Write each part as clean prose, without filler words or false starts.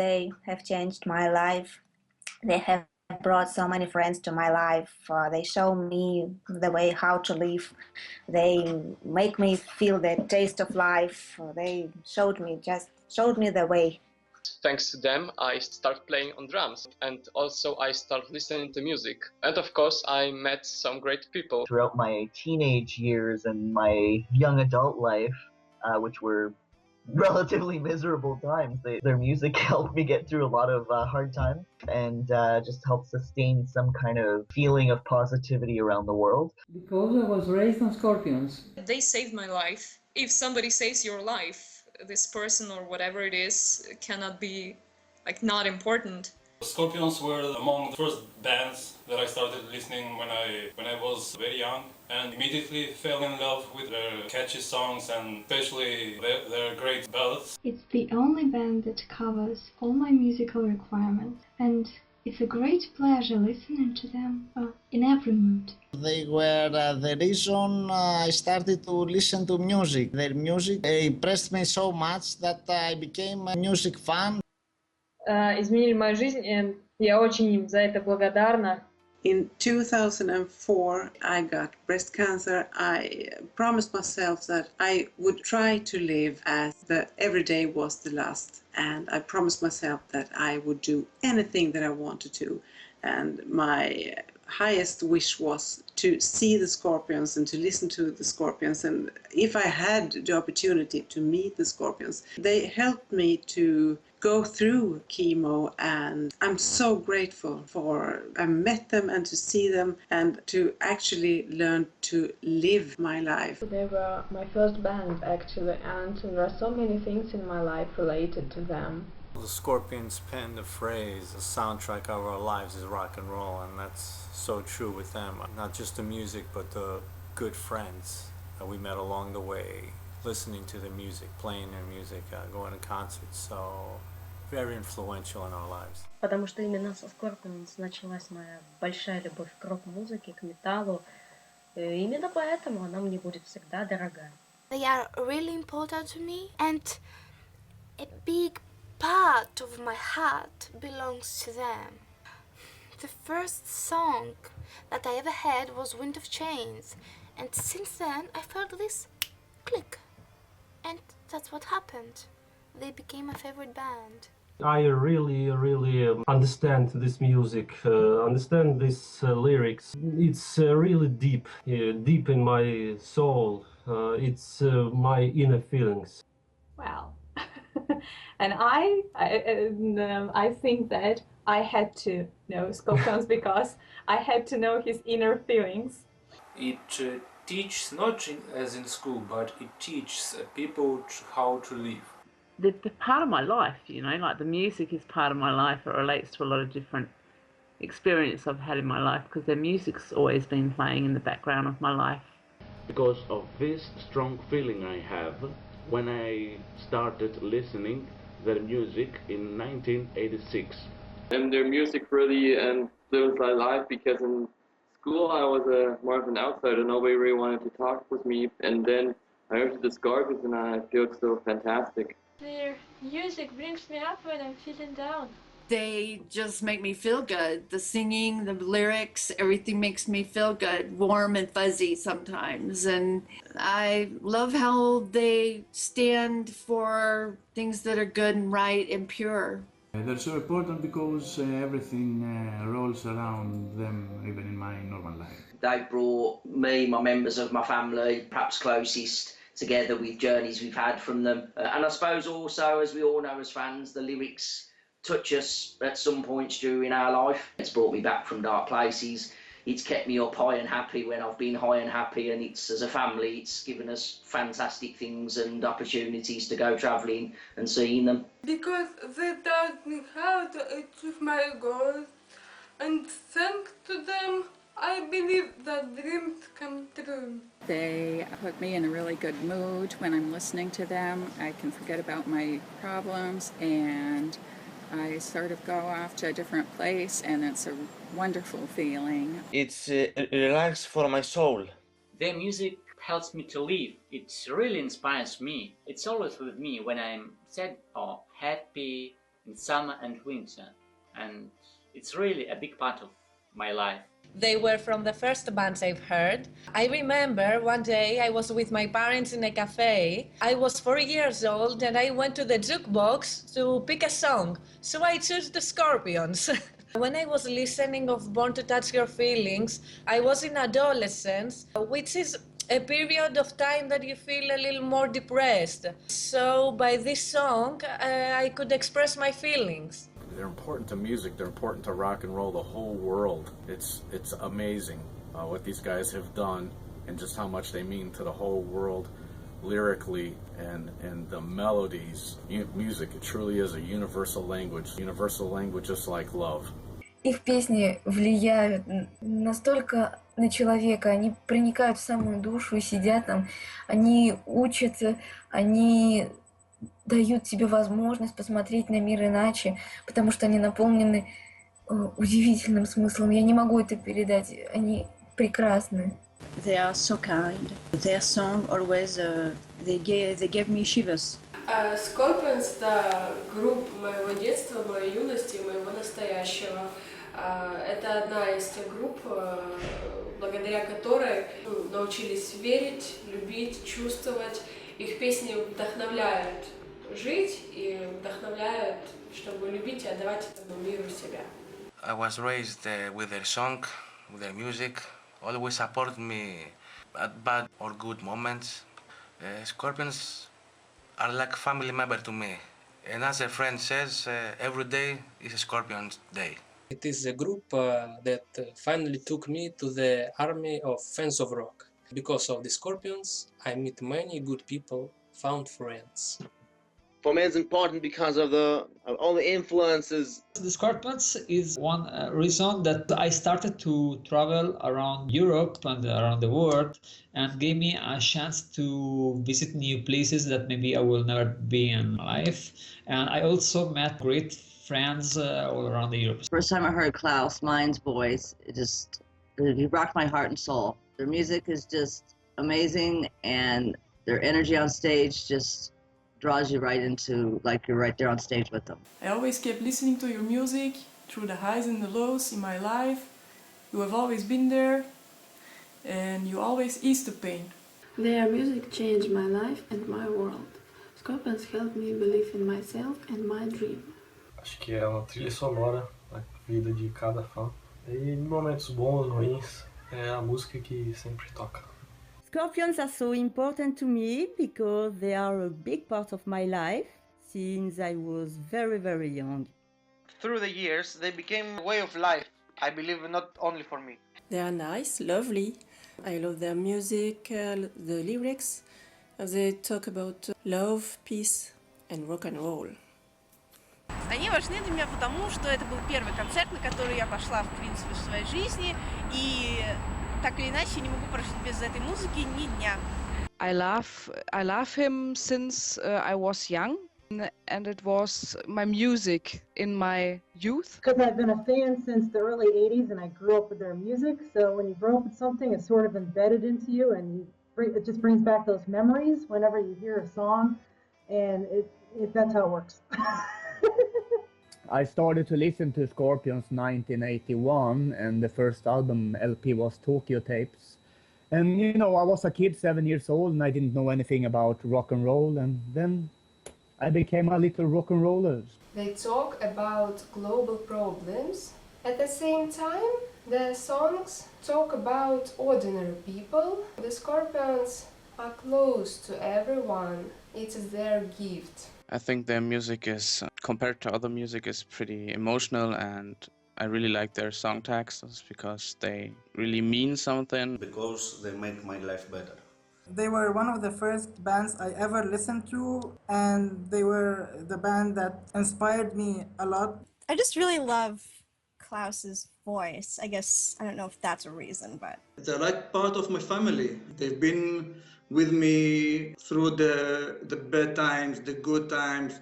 they have changed my life. They have brought so many friends to my life. They show me the way how to live. They make me feel the taste of life. They showed me the way. Thanks to them, I start playing on drums, and also I start listening to music. And of course, I met some great people. Throughout my teenage years and my young adult life, which were relatively miserable times, their music helped me get through a lot of hard times and just helped sustain some kind of feeling of positivity around the world. Because I was raised on Scorpions. They saved my life. If somebody saves your life, this person or whatever it is cannot be like not important. Scorpions were among the first bands that I started listening when I was very young, and immediately fell in love with their catchy songs and especially their great ballads. It's the only band that covers all my musical requirements, and it's a great pleasure listening to them in every mood. They were the reason I started to listen to music. Their music impressed me so much that I became a music fan. Изменили мою жизнь, и я очень им за это благодарна. In 2004, I got breast cancer. I promised myself that I would try to live as every day was the last. And I promised myself that I would do anything that I wanted to. And my highest wish was to see the Scorpions and to listen to the Scorpions. And if I had the opportunity to meet the Scorpions, they helped me to go through chemo, and I'm so grateful for I met them and to see them and to actually learn to live my life. They were my first band actually, and there are so many things in my life related to them. The Scorpions penned the phrase, the soundtrack of our lives is rock and roll, and that's so true with them. Not just the music, but the good friends that we met along the way, listening to their music, playing their music, going to concerts, so very influential in our lives. Потому что именно со Scorpions началась моя большая любовь к рок-музыке, к металлу. Именно поэтому она мне будет всегда дорога. They are really important to me, and a big part of my heart belongs to them. The first song that I ever had was Wind of Chains, and since then I felt this click, and that's what happened. They became my favorite band. I really understand this music, understand these lyrics. It's really deep in my soul. It's my inner feelings. Wow. And I think that I had to know Scorpions because I had to know his inner feelings. It teaches not as in school, but it teaches people how to live. They're part of my life, you know, like the music is part of my life. It relates to a lot of different experience I've had in my life because their music's always been playing in the background of my life. Because of this strong feeling I have when I started listening their music in 1986. And their music really influenced my life because in school I was more of an outsider. Nobody really wanted to talk with me, and then I heard the Scorpions and I feel so fantastic. Their music brings me up when I'm feeling down. They just make me feel good. The singing, the lyrics, everything makes me feel good, warm and fuzzy sometimes. And I love how they stand for things that are good and right and pure. They're so important because everything rolls around them, even in my normal life. They brought me, my members of my family, perhaps closest, together with journeys we've had from them. And I suppose also, as we all know as fans, the lyrics touch us at some points during our life. It's brought me back from dark places. It's kept me up high and happy when I've been high and happy, and it's, as a family, it's given us fantastic things and opportunities to go travelling and seeing them. Because they taught me how to achieve my goals, and thanks to them, I believe that dreams come true. They put me in a really good mood when I'm listening to them. I can forget about my problems and I sort of go off to a different place, and it's a wonderful feeling. It's relaxed for my soul. Their music helps me to live. It really inspires me. It's always with me when I'm sad or happy in summer and winter, and it's really a big part of my life. They were from the first bands I've heard. I remember one day I was with my parents in a cafe. I was 4 years old and I went to the jukebox to pick a song. So I chose the Scorpions. When I was listening of Born to Touch Your Feelings, I was in adolescence, which is a period of time that you feel a little more depressed. So by this song, I could express my feelings. They're important to music, they're important to rock and roll, the whole world. It's amazing what these guys have done and just how much they mean to the whole world lyrically and the melodies. Music, it truly is a universal language just like love. Их песни влияют настолько на человека, они проникают в самую душу и сидят там, они учат, они дают тебе возможность посмотреть на мир иначе, потому что они наполнены удивительным смыслом. Я не могу это передать, они прекрасны. They are so kind. Their song always, they gave me shivers. Scorpions — это группа моего детства, моей юности, моего настоящего. Это одна из тех групп, благодаря которой научились верить, любить, чувствовать. Их песни вдохновляют жить и вдохновляют, чтобы любить и отдавать этому миру себя. I was raised with their song, with their music. Always support me at bad or good moments. Scorpions are like family member to me. And as a friend says, every day is a Scorpions day. It is a group that finally took me to the army of fans of rock. Because of the Scorpions, I meet many good people, found friends. For me, it's important because of all the influences. The Scorpions is one reason that I started to travel around Europe and around the world, and gave me a chance to visit new places that maybe I will never be in my life. And I also met great friends all around Europe. First time I heard Klaus Mein's voice, he rocked my heart and soul. Their music is just amazing, and their energy on stage just draws you right into, like you're right there on stage with them. I always kept listening to your music through the highs and the lows in my life. You have always been there, and you always ease the pain. Their music changed my life and my world. Scorpions helped me believe in myself and my dream. Acho que é uma trilha sonora na vida de cada fã. E em momentos bons, ruins, é a música que sempre toca. Scorpions are so important to me because they are a big part of my life since I was very, very young. Through the years, they became a way of life, I believe, not only for me. They are nice, lovely. I love their music, the lyrics. They talk about love, peace and rock and roll. Они важны для меня потому, что это был первый концерт, на который я пошла, в принципе, в своей жизни, и так или иначе не могу прожить без этой музыки ни дня. I love him since I was young, and it was my music in my youth. Because I've been a fan since the early 80s and I grew up with their music, so when you grow up with something, it's sort of embedded into you, and it just brings back those memories whenever you hear a song, and that's how it works. I started to listen to Scorpions 1981, and the first album LP was Tokyo Tapes. And you know, I was a kid, 7 years old, and I didn't know anything about rock and roll, and then I became a little rock and roller. They talk about global problems. At the same time, their songs talk about ordinary people. The Scorpions are close to everyone. It is their gift. I think their music is, compared to other music, is pretty emotional, and I really like their song texts because they really mean something. Because they make my life better. They were one of the first bands I ever listened to, and they were the band that inspired me a lot. I just really love Klaus's voice. I guess, I don't know if that's a reason, but... They're like part of my family. They've been with me through the bad times, the good times,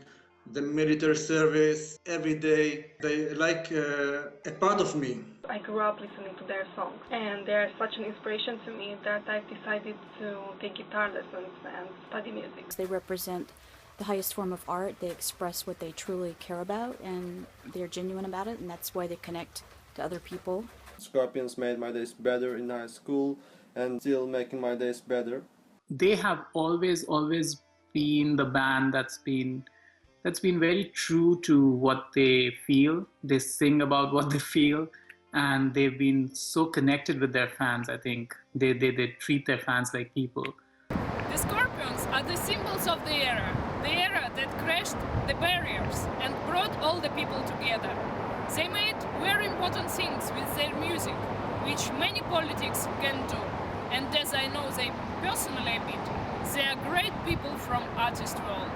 the military service, every day. They like a part of me. I grew up listening to their songs, and they are such an inspiration to me that I've decided to take guitar lessons and study music. They represent the highest form of art. They express what they truly care about, and they're genuine about it, and that's why they connect to other people. Scorpions made my days better in high school and still making my days better. They have always been the band that's been very true to what they feel. They sing about what they feel, and they've been so connected with their fans. I think they treat their fans like people. The Scorpions are the symbols of the era that crashed the barriers and brought all the people together. They made very important things with their music, which many politics can do. And as I know they personally a bit, they are great people from artist world.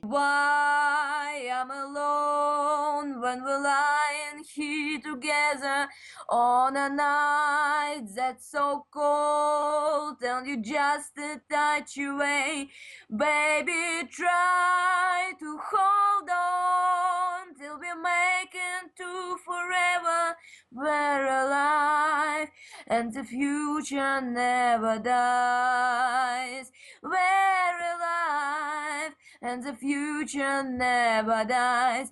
Why I'm alone when we're lying here together on a night that's so cold and you just a touch away. Baby, try to hold on till we make it to forever. We're alive and the future never dies. We're alive and the future never dies.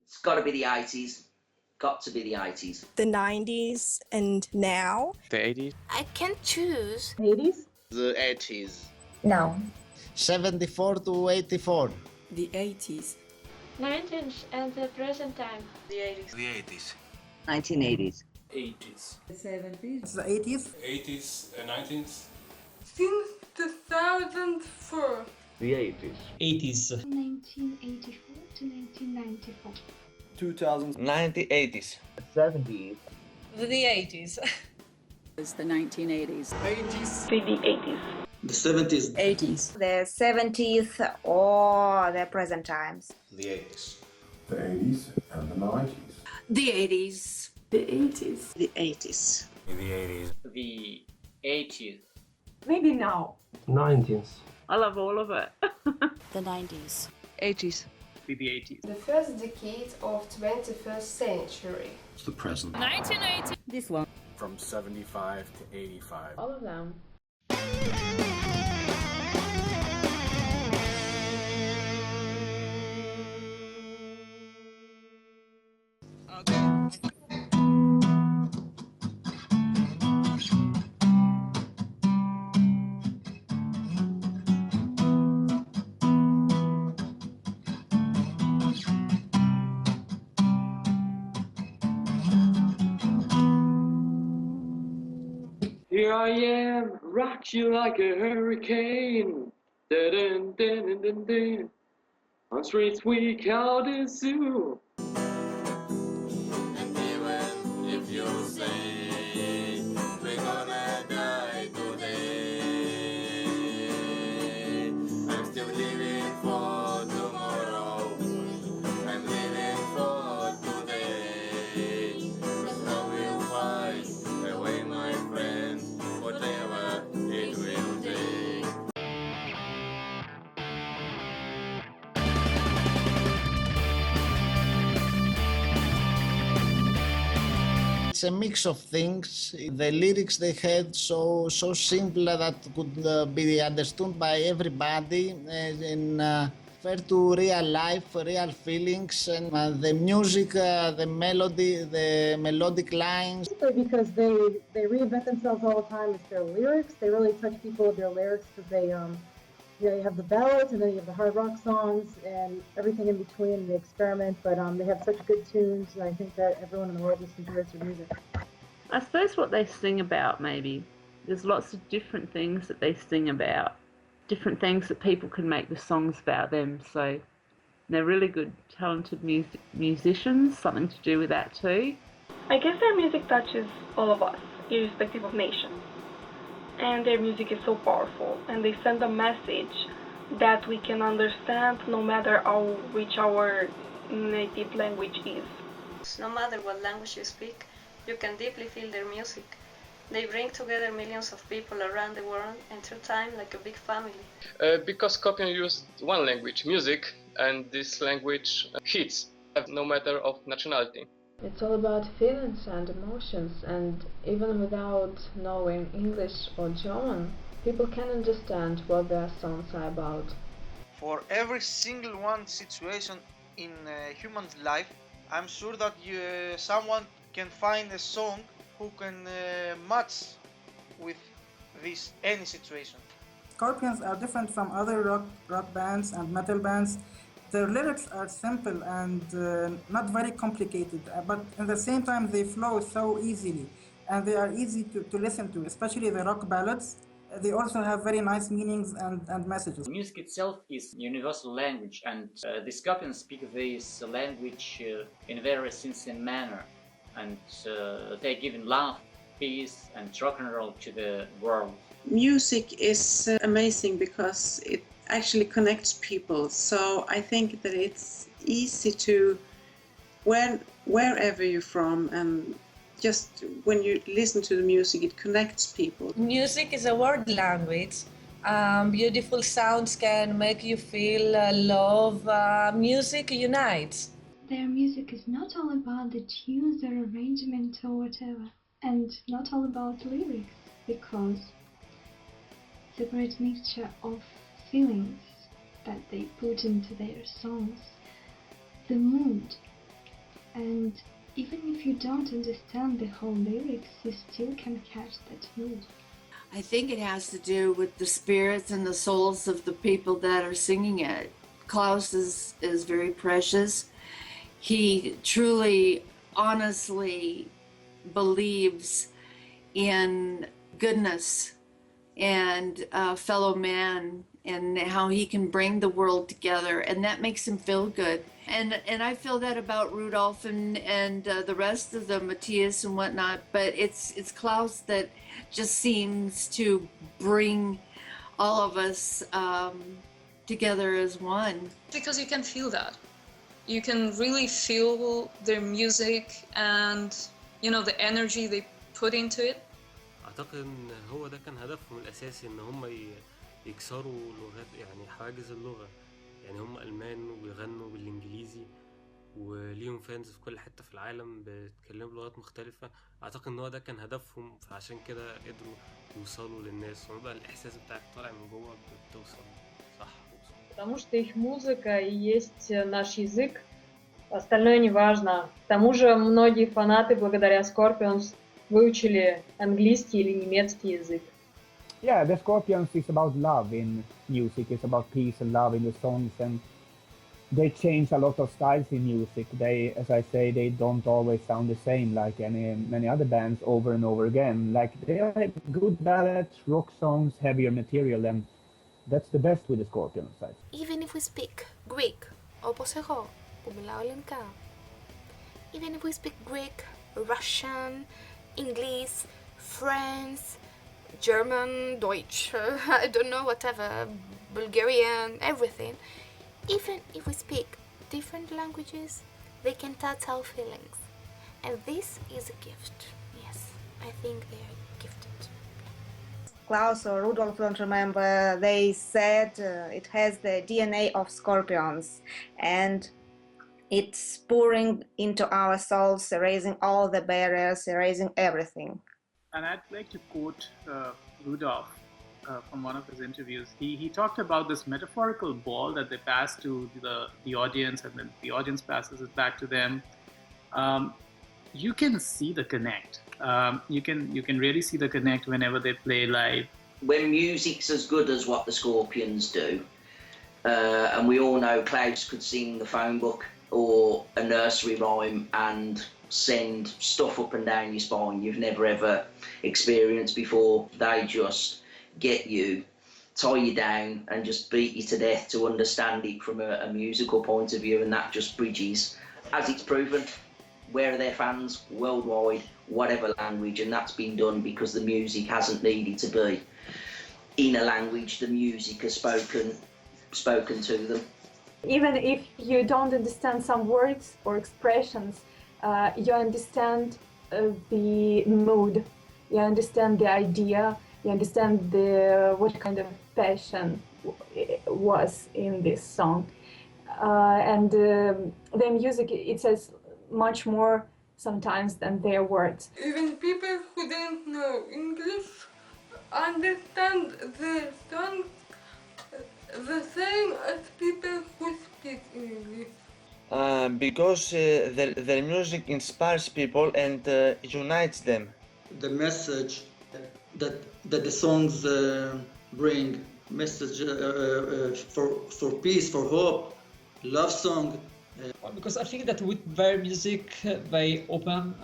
It's got to be the 80s. Got to be the 80s. The 90s and now? The 80s. I can't choose. 80s? The 80s. No. 74 to 84. The 80s. 90s and the present time. The 80s. The 80s. 1980s. 80s. The 70s. The 80s. 80s and 90s. Since 2004. The 80s. 80s. 1984 to 1994. 2000s. 1980s. 70s. The 80s. It's the 1980s. 80s. The 80s. The 70s. 80s. The 70s or the present times. The 80s. The 80s and the 90s. The 80s. The 80s. The 80s. The 80s. The 80s. Maybe now. 90s. I love all of it. The 90s. 80s. The 80s. The first decade of 21st century. It's the present. 1980. This one. From 75 to 85. All of them. Here I am, rock you like a hurricane. Dun, dun, dun, dun, dun. On streets we call the zoo. And even if you say we're gonna die today, I'm still living for tomorrow. I'm living for today. Cause now we'll find a way, my friend, whatever it will take. It's a mix of things. The lyrics they had so simple that could be understood by everybody, and refer to real life, real feelings, and the music, the melody, the melodic lines. Because they reinvent themselves all the time. It's their lyrics. They really touch people with their lyrics because they you have the ballads and then you have the hard rock songs and everything in between. They experiment, but they have such good tunes, and I think that everyone in the world just enjoys their music. I suppose what they sing about, maybe. There's lots of different things that they sing about, different things that people can make the songs about them. So they're really good, talented musicians, something to do with that too. I guess their music touches all of us, irrespective of nation. And their music is so powerful, and they send a message that we can understand no matter how rich our native language is. No matter what language you speak, you can deeply feel their music. They bring together millions of people around the world and through time like a big family. Because Scorpion used one language, music, and this language hits, no matter of nationality. It's all about feelings and emotions, and even without knowing English or German, people can understand what their songs are about. For every single one situation in a human's life, I'm sure that someone can find a song who can match with any situation. Scorpions are different from other rock bands and metal bands. Their lyrics are simple and not very complicated, but at the same time they flow so easily and they are easy to listen to, especially the rock ballads. They also have very nice meanings and messages. Music itself is universal language, and the Scorpions speak this language in a very sincere manner, and they're giving love, peace and rock and roll to the world. Music is amazing because it actually connects people, so I think that it's easy to, wherever you're from, and just when you listen to the music, it connects people. Music is a world language. Beautiful sounds can make you feel love. Music unites. Their music is not all about the tunes, their arrangement or whatever, and not all about lyrics, because it's a great mixture of feelings that they put into their songs, the mood, and even if you don't understand the whole lyrics, you still can catch that mood. I think it has to do with the spirits and the souls of the people that are singing it. Klaus is very precious. He truly, honestly believes in goodness and fellow man and how he can bring the world together, and that makes him feel good. And I feel that about Rudolph and the rest of them, Matthias and whatnot, but it's Klaus that just seems to bring all of us together as one. Because you can feel that. You can really feel their music and the energy they put into it. أعتقد إن هو ده كان هدفهم الأساسي، إن هم يكسروا لغات، يعني حواجز اللغة. يعني هم ألمان وبيغنوا بالإنجليزي وليهم فانز في كل حتة في العالم بيتكلموا بلغات مختلفة. أعتقد إن هو ده كان هدفهم، فعشان كده قدروا يوصلوا للناس، وبقى الإحساس بتاعك طالع من جوه بتوصل صح. Потому что их музыка и есть наш язык, остальное не важно. К тому же многие фанаты благодаря Scorpions выучили английский или немецкий язык. Yeah, the Scorpions is about love in music. It's about peace and love in the songs, and they change a lot of styles in music. They, as I say, they don't always sound the same like many other bands over and over again. Like they are good ballads, rock songs, heavier material, and that's the best with the Scorpions. Even if we speak Greek, όπως εγώ που μιλάω ελληνικά. Even if we speak Greek, Russian, English, French, German, Deutsch, I don't know, whatever, Bulgarian, everything. Even if we speak different languages, they can touch our feelings. And this is a gift. Yes, I think they are gifted. Klaus or Rudolf, don't remember, they said it has the DNA of Scorpions, and it's pouring into our souls, erasing all the barriers, erasing everything. And I'd like to quote Rudolph. from one of his interviews. He talked about this metaphorical ball that they pass to the audience, and then the audience passes it back to them. You can see the connect. You can really see the connect whenever they play live. When music's as good as what the Scorpions do, and we all know Klaus could sing the phone book or a nursery rhyme and send stuff up and down your spine you've never ever experienced before. They just get you, tie you down and just beat you to death to understand it from a musical point of view, and that just bridges, as it's proven. Where are their fans? Worldwide, whatever language, and that's been done because the music hasn't needed to be in a language. The music has spoken to them. Even if you don't understand some words or expressions, you understand the mood, you understand the idea, you understand what kind of passion was in this song. And the music, it says much more sometimes than their words. Even people who don't know English understand the song the same as people who speak English. Because their music inspires people and unites them. The message that the songs bring, message for peace, for hope, love song. Because I think that with their music they open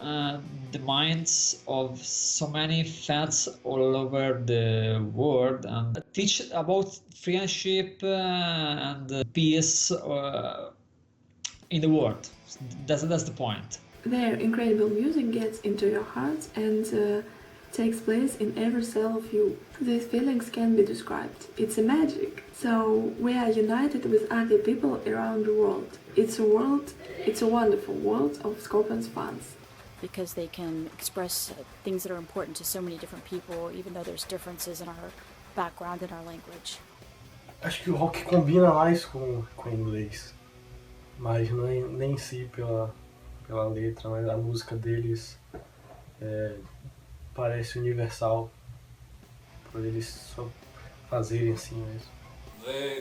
the minds of so many fans all over the world and teach about friendship and peace in the world. That's the point. Their incredible music gets into your heart and takes place in every cell of you. These feelings can be described. It's a magic. So we are united with other people around the world. It's a wonderful world of Scorpions fans. Because they can express things that are important to so many different people, even though there's differences in our background and our language. Acho que o rock combina mais com o inglês, mas nem em si pela letra, mas a música deles parece universal, por eles só fazerem assim mesmo.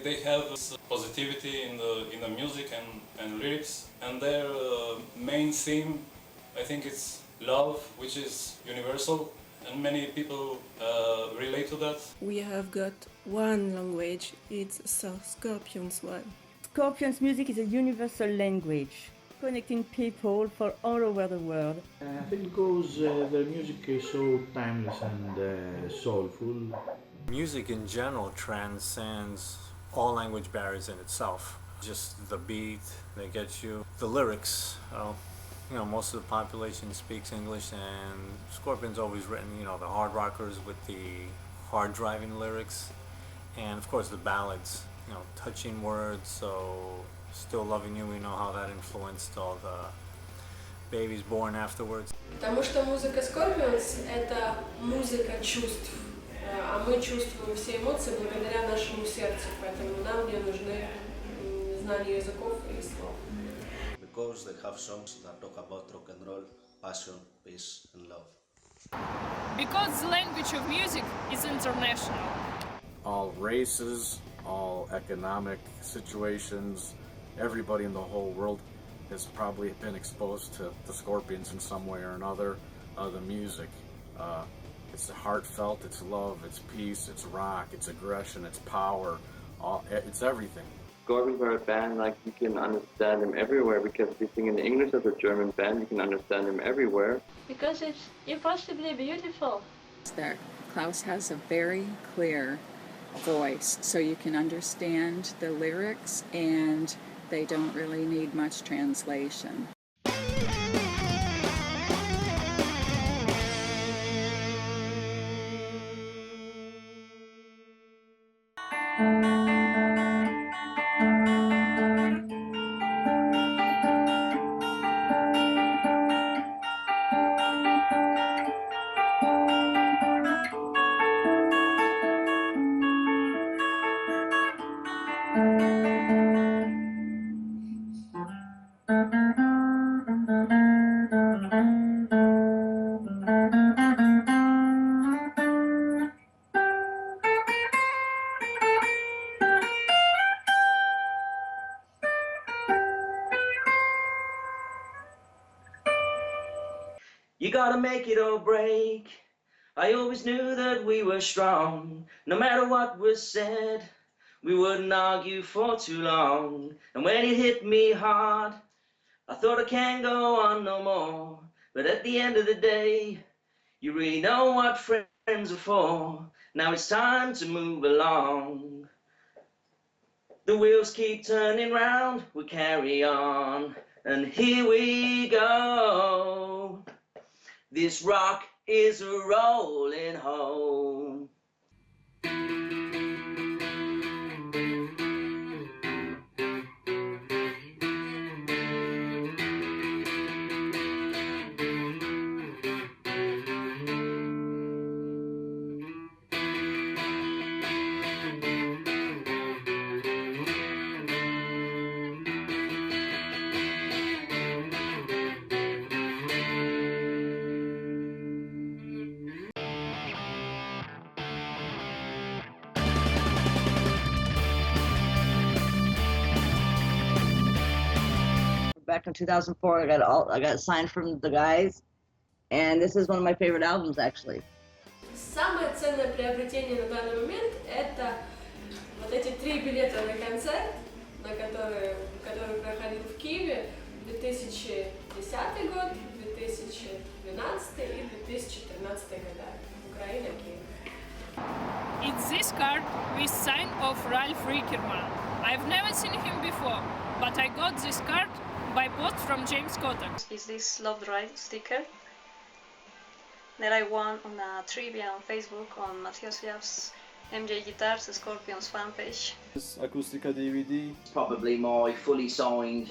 They have positivity in the music and lyrics, and their main theme, I think, it's love, which is universal, and many people relate to that. We have got one language, it's Scorpions one. Scorpions music is a universal language, connecting people from all over the world. I think because their music is so timeless and soulful. Music in general transcends all language barriers in itself. Just the beat, they get you. The lyrics, most of the population speaks English, and Scorpion's always written, the hard rockers with the hard driving lyrics, and of course the ballads, touching words. So Still Loving You, we know how that influenced all the babies born afterwards. Потому что музыка Scorpions — это музыка чувств, а мы чувствуем все эмоции благодаря нашему сердцу, поэтому нам не нужны знания языков и слов. Because they have songs that talk about rock and roll, passion, peace and love. Because the language of music is international. All races, all economic situations, everybody in the whole world has probably been exposed to the Scorpions in some way or another. The music, it's heartfelt, it's love, it's peace, it's rock, it's aggression, it's power, it's everything. Scorpions are a band, you can understand them everywhere, because if you sing in English as a German band, you can understand them everywhere. Because it's impossibly beautiful. That Klaus has a very clear voice, so you can understand the lyrics and they don't really need much translation. gotta make it or break. I always knew that we were strong. No matter what was said, we wouldn't argue for too long. And when it hit me hard, I thought I can't go on no more. But at the end of the day, you really know what friends are for. Now it's time to move along. The wheels keep turning round, we carry on. And here we go. This rock is rolling home. Back in 2004, I got signed from the guys, and this is one of my favorite albums, actually. Самое ценное приобретение на данный момент – это вот эти 3 билета на концерт, который проходил в Киеве 2010 год, 2012 и 2013 года. Украина, Киев. It's this card with sign of Ralph Rickerman. I've never seen him before, but I got this card by post from James Cotter. Is this Love Ride sticker that I won on a trivia on Facebook on Matthias Jaf's MJ Guitars Scorpions fan page. This Acoustica DVD. Probably my fully signed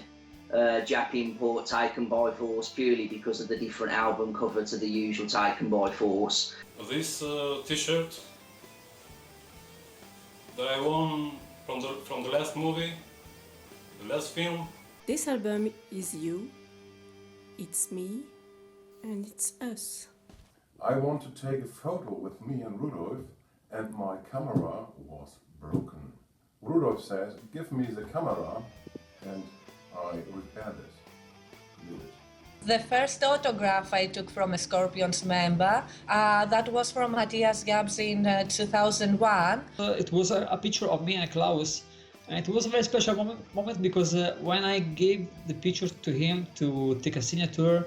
Jap import taken by force purely because of the different album cover to the usual taken by force. This t-shirt that I won from the last movie, the last film. This album is you, it's me, and it's us. I want to take a photo with me and Rudolf, and my camera was broken. Rudolf says, give me the camera, and I repaired it. The first autograph I took from a Scorpions member, that was from Matthias Gabs in 2001. It was a picture of me and Klaus. And it was a very special moment because when I gave the picture to him to take a signature,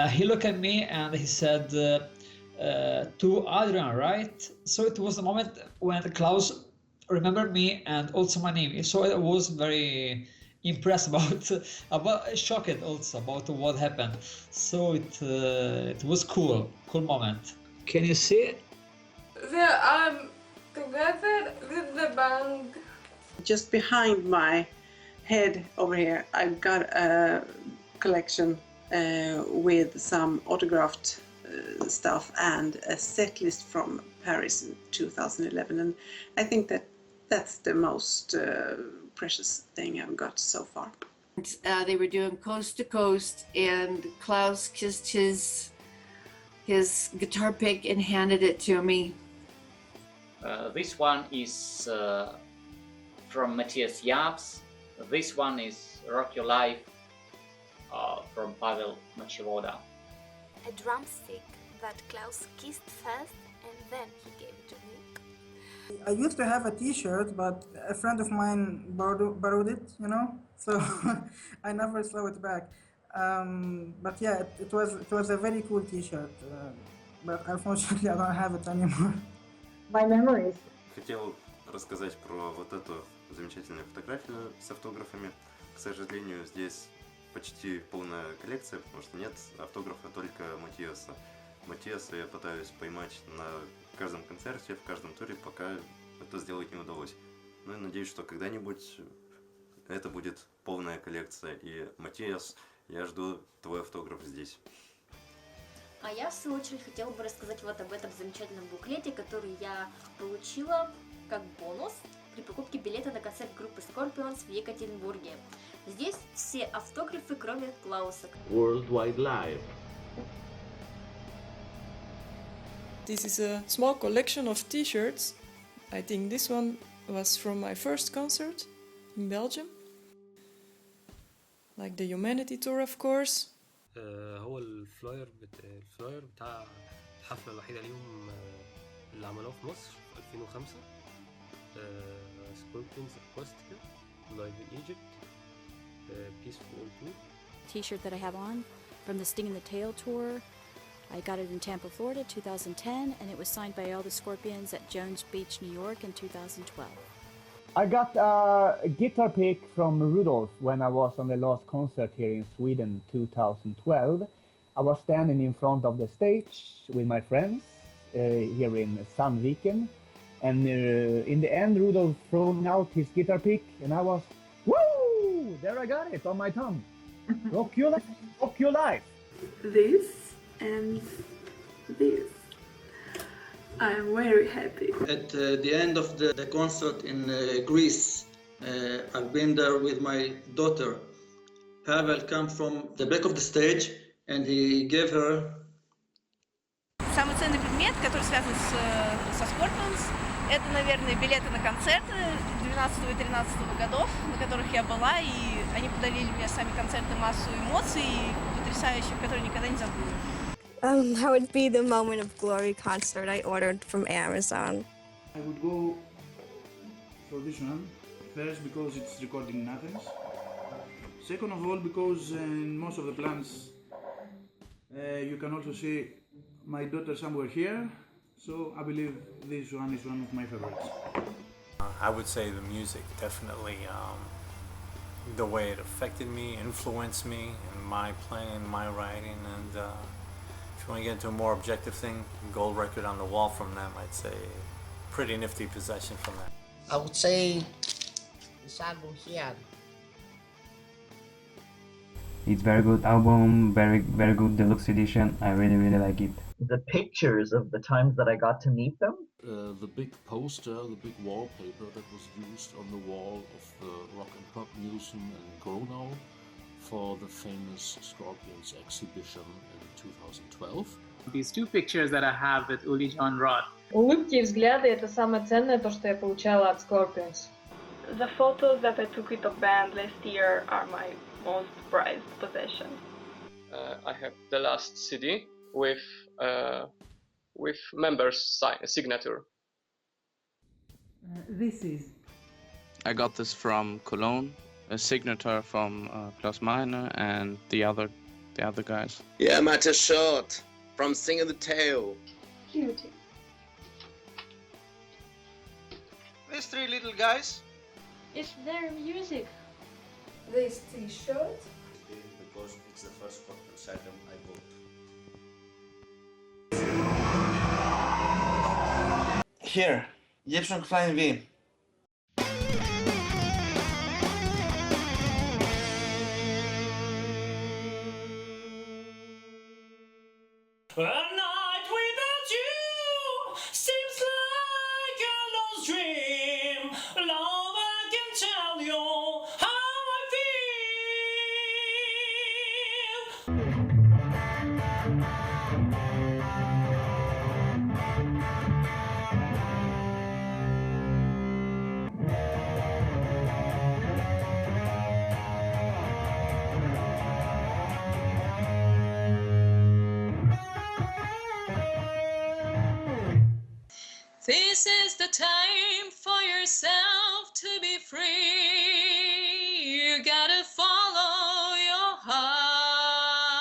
he looked at me and he said, to Adrian, right? So it was the moment when Klaus remembered me and also my name. So I was very impressed about shocked also about what happened. So it was cool moment. Can you see it? They are together with the band. Just behind my head over here, I've got a collection with some autographed stuff and a set list from Paris in 2011, and I think that's the most precious thing I've got so far. They were doing Coast to Coast, and Klaus kissed his guitar pick and handed it to me. This one is from Matthias Jafs. This one is Rock Your Life from Pavel Machivoda. A drumstick that Klaus kissed first and then he gave it to me. I used to have a t-shirt, but a friend of mine borrowed it, so I never saw it back. But yeah, it was a very cool t-shirt, but unfortunately I don't have it anymore. My memories. Хотел рассказать про вот эту замечательную фотографию с автографами. К сожалению, здесь почти полная коллекция, потому что нет автографа только Матиаса. Матиаса я пытаюсь поймать на каждом концерте, в каждом туре, пока это сделать не удалось. Ну и надеюсь, что когда-нибудь это будет полная коллекция. И, Матиас, я жду твой автограф здесь. А я, в свою очередь, хотела бы рассказать вот об этом замечательном буклете, который я получила как бонус при покупке билета на концерт группы Scorpions в Екатеринбурге. Здесь все автографы, кроме Клауса. Worldwide Live. This is a small collection of t-shirts. I think this one was from my first concert in Belgium. Like the Humanity Tour, of course. هو الفلاير بتاع الحفلة الوحيدة ليهم اللي عملوها في مصر في 2005 Scorpions Aquastica Live in Egypt Peaceful Tour. T-shirt that I have on from the Sting in the Tail tour. I got it in Tampa, Florida, 2010, and it was signed by all the Scorpions at Jones Beach, New York, in 2012. I got a guitar pick from Rudolf when I was on the last concert here in Sweden, 2012. I was standing in front of the stage with my friends here in Sandviken, and in the end, Rudolf threw out his guitar pick, and I was, woo! There I got it on my tongue. Rock your life, rock your life. This and this. I'm very happy. At the end of the concert in Greece, I've been there with my daughter. Pavel came from the back of the stage and he gave her. Самый ценный предмет, который связан со Scorpions, это, наверное, билеты на концерты 12 и 13 годов, на которых я была, и они подарили мне сами концерты массу эмоций, потрясающих, которые никогда не забуду. That would be the Moment of Glory concert I ordered from Amazon. I would go for this one, first because it's recorded in Athens. Second of all, because in most of the plans you can also see my daughter somewhere here, so I believe this one is one of my favorites. I would say the music, definitely. The way it affected me, influenced me in my playing, my writing, and if you want to get into a more objective thing, gold record on the wall from them, I'd say pretty nifty possession from that. I would say this album here. It's very good album, very good deluxe edition. I really like it. The pictures of the times that I got to meet them. The big poster, the big wallpaper that was used on the wall of the Rock and Pop Museum in Gronau for the famous Scorpions exhibition in 2012. These two pictures that I have with Uli John Roth. Улыбки и взгляды — это самое ценное, то, что я получала от Scorpions. The photos that I took with the band last year are my most prized possession. I have the last CD with members' signature. This is. I got this from Cologne, a signature from Klaus Meine and the other guys. Yeah, Matthias shirt from Sting in the Tail. Cutie. These three little guys. It's their music. This t-shirt. Because it's the first Scorpions item I bought. Here, Egyptian Flying V. A night without you seems like a lost dream. Love, I can tell you how I This is the time for yourself to be free. You gotta follow your heart.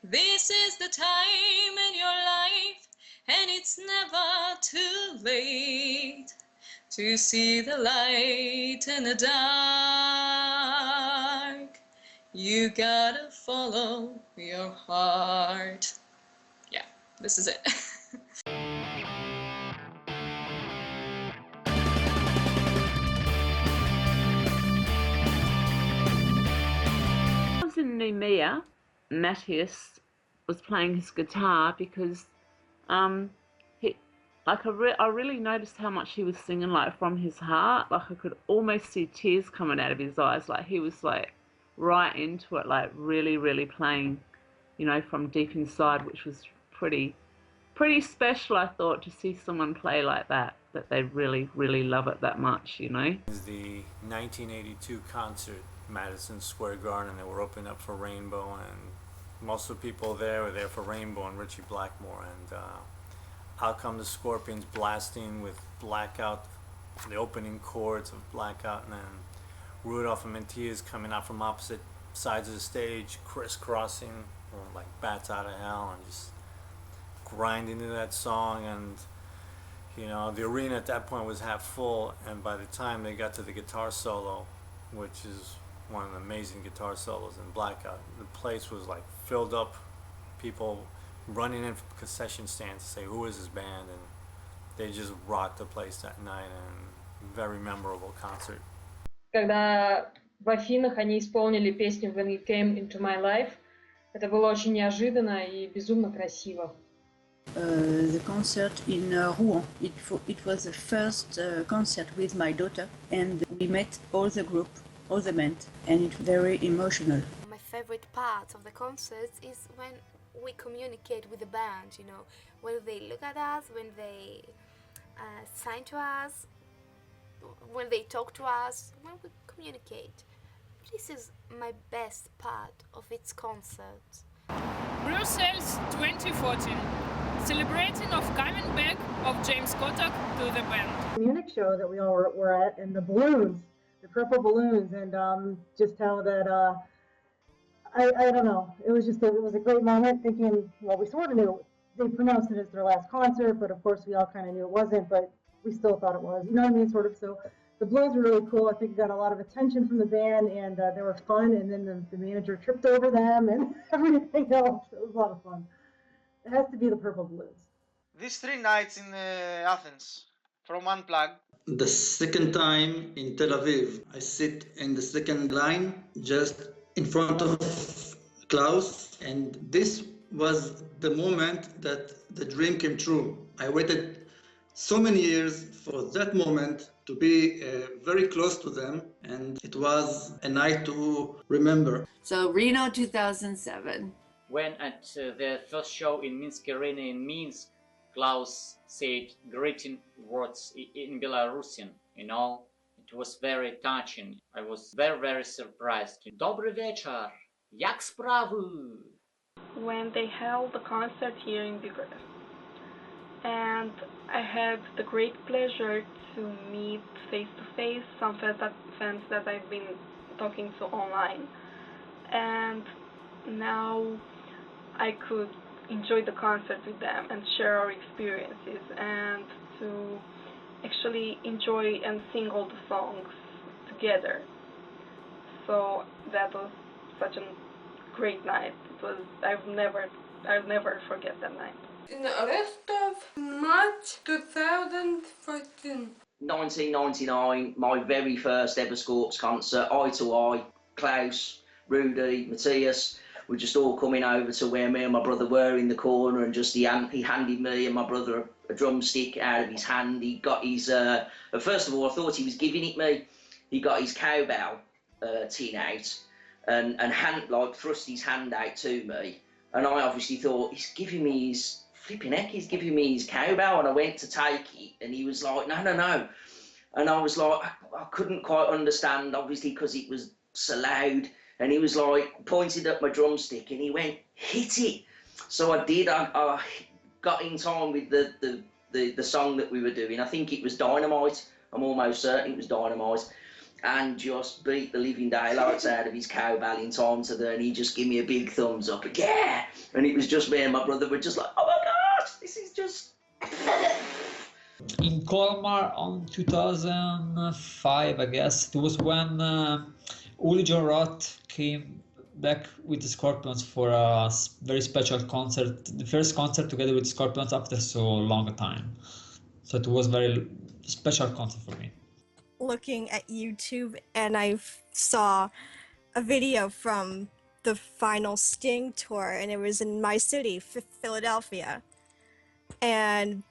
This is the time in your life, and it's never too late to see the light in the dark. You gotta follow your heart. Yeah, this is it. I was in Nemea, Matthias was playing his guitar because I really noticed how much he was singing like from his heart. Like I could almost see tears coming out of his eyes. Like he was like right into it, like really playing, you know, from deep inside, which was pretty special, I thought, to see someone play like that. that they really, really love it that much, you know. It was the 1982 concert, Madison Square Garden. They were opening up for Rainbow, and most of the people there were there for Rainbow and Richie Blackmore. And out come the Scorpions blasting with Blackout, the opening chords of Blackout, and then Rudolph and Mentias coming out from opposite sides of the stage, crisscrossing like bats out of hell, and just grinding to that song. And you know, the arena at that point was half full, and by the time they got to the guitar solo, which is one of the amazing guitar solos in Blackout, the place was like filled up, people running in from concession stands to say who is this band, and they just rocked the place that night, and very memorable concert. Когда в Афинах они исполнили песню When You Came Into My Life, это было очень неожиданно и безумно красиво. The concert in Rouen. It was the first concert with my daughter, and we met all the group, all the band, and it was very emotional. My favorite part of the concerts is when we communicate with the band, you know, when they look at us, when they sign to us, when they talk to us, when we communicate. This is my best part of its concerts. Brussels 2014. Celebrating of coming back of James Kotak to the band. Munich show that we all were at, and the balloons, the purple balloons, and just how that, I don't know, it was a great moment thinking, well, we sort of knew, they pronounced it as their last concert, but of course we all kind of knew it wasn't, but we still thought it was, you know what I mean, sort of. So the balloons were really cool. I think it got a lot of attention from the band, and they were fun, and then the manager tripped over them and everything else. It was a lot of fun. It has to be the purple balloons. These 3 nights in Athens, from Unplugged. The second time in Tel Aviv, I sit in the second line, just in front of Klaus, and this was the moment that the dream came true. I waited so many years for that moment to be very close to them, and it was a night to remember. So Reno 2007. When at the first show in Minsk Arena in Minsk, Klaus said greeting words in Belarusian, you know, it was very touching. I was very, very surprised. Добрый вечер, як справи? When they held the concert here in Bucharest, and I had the great pleasure to meet face-to-face some fans that I've been talking to online, and now I could enjoy the concert with them and share our experiences, and to actually enjoy and sing all the songs together. So that was such a great night. It was, I'll never forget that night. In the rest of March 2014. 1999, my very first ever Scorps concert, eye to eye, Klaus, Rudy, Matthias, were just all coming over to where me and my brother were in the corner, and just he handed me and my brother a drumstick out of his hand. He got his, first of all I thought he was giving it me. He got his cowbell tin out and thrust his hand out to me, and I obviously thought, he's giving me his flipping heck, he's giving me his cowbell, and I went to take it, and he was like, no, and I was like, I couldn't quite understand, obviously, because it was so loud. And he was like, pointed at my drumstick, and he went, hit it. So I did. I got in time with the song that we were doing. I think it was Dynamite. I'm almost certain it was Dynamite. And just beat the living daylights out of his cowbell in time to and he just gave me a big thumbs up. Yeah! And it was just me and my brother were just like, oh my gosh, this is just... In Colmar on 2005, I guess, it was when Uli John Roth came back with the Scorpions for a very special concert, the first concert together with Scorpions after so long a time. So it was a very special concert for me. Looking at YouTube, and I saw a video from the final Sting tour, and it was in my city, Philadelphia. And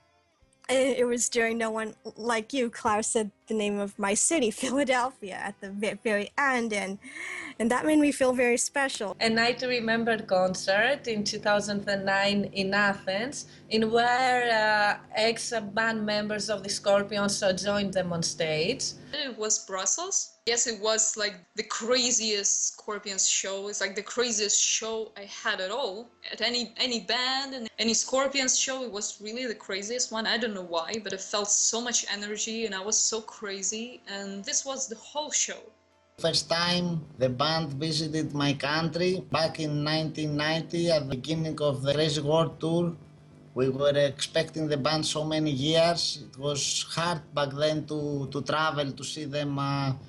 it was during No One Like You. Klaus said the name of my city, Philadelphia, at the very end, and that made me feel very special. A night to remember concert in 2009 in Athens, in where ex-band members of the Scorpions joined them on stage. It was Brussels. Yes, it was like the craziest Scorpions show. It's like the craziest show I had at all. At any band and any Scorpions show, it was really the craziest one. I don't know why, but it felt so much energy and I was so crazy. And this was the whole show. First time the band visited my country back in 1990 at the beginning of the Crazy World Tour. We were expecting the band so many years. It was hard back then to travel to see them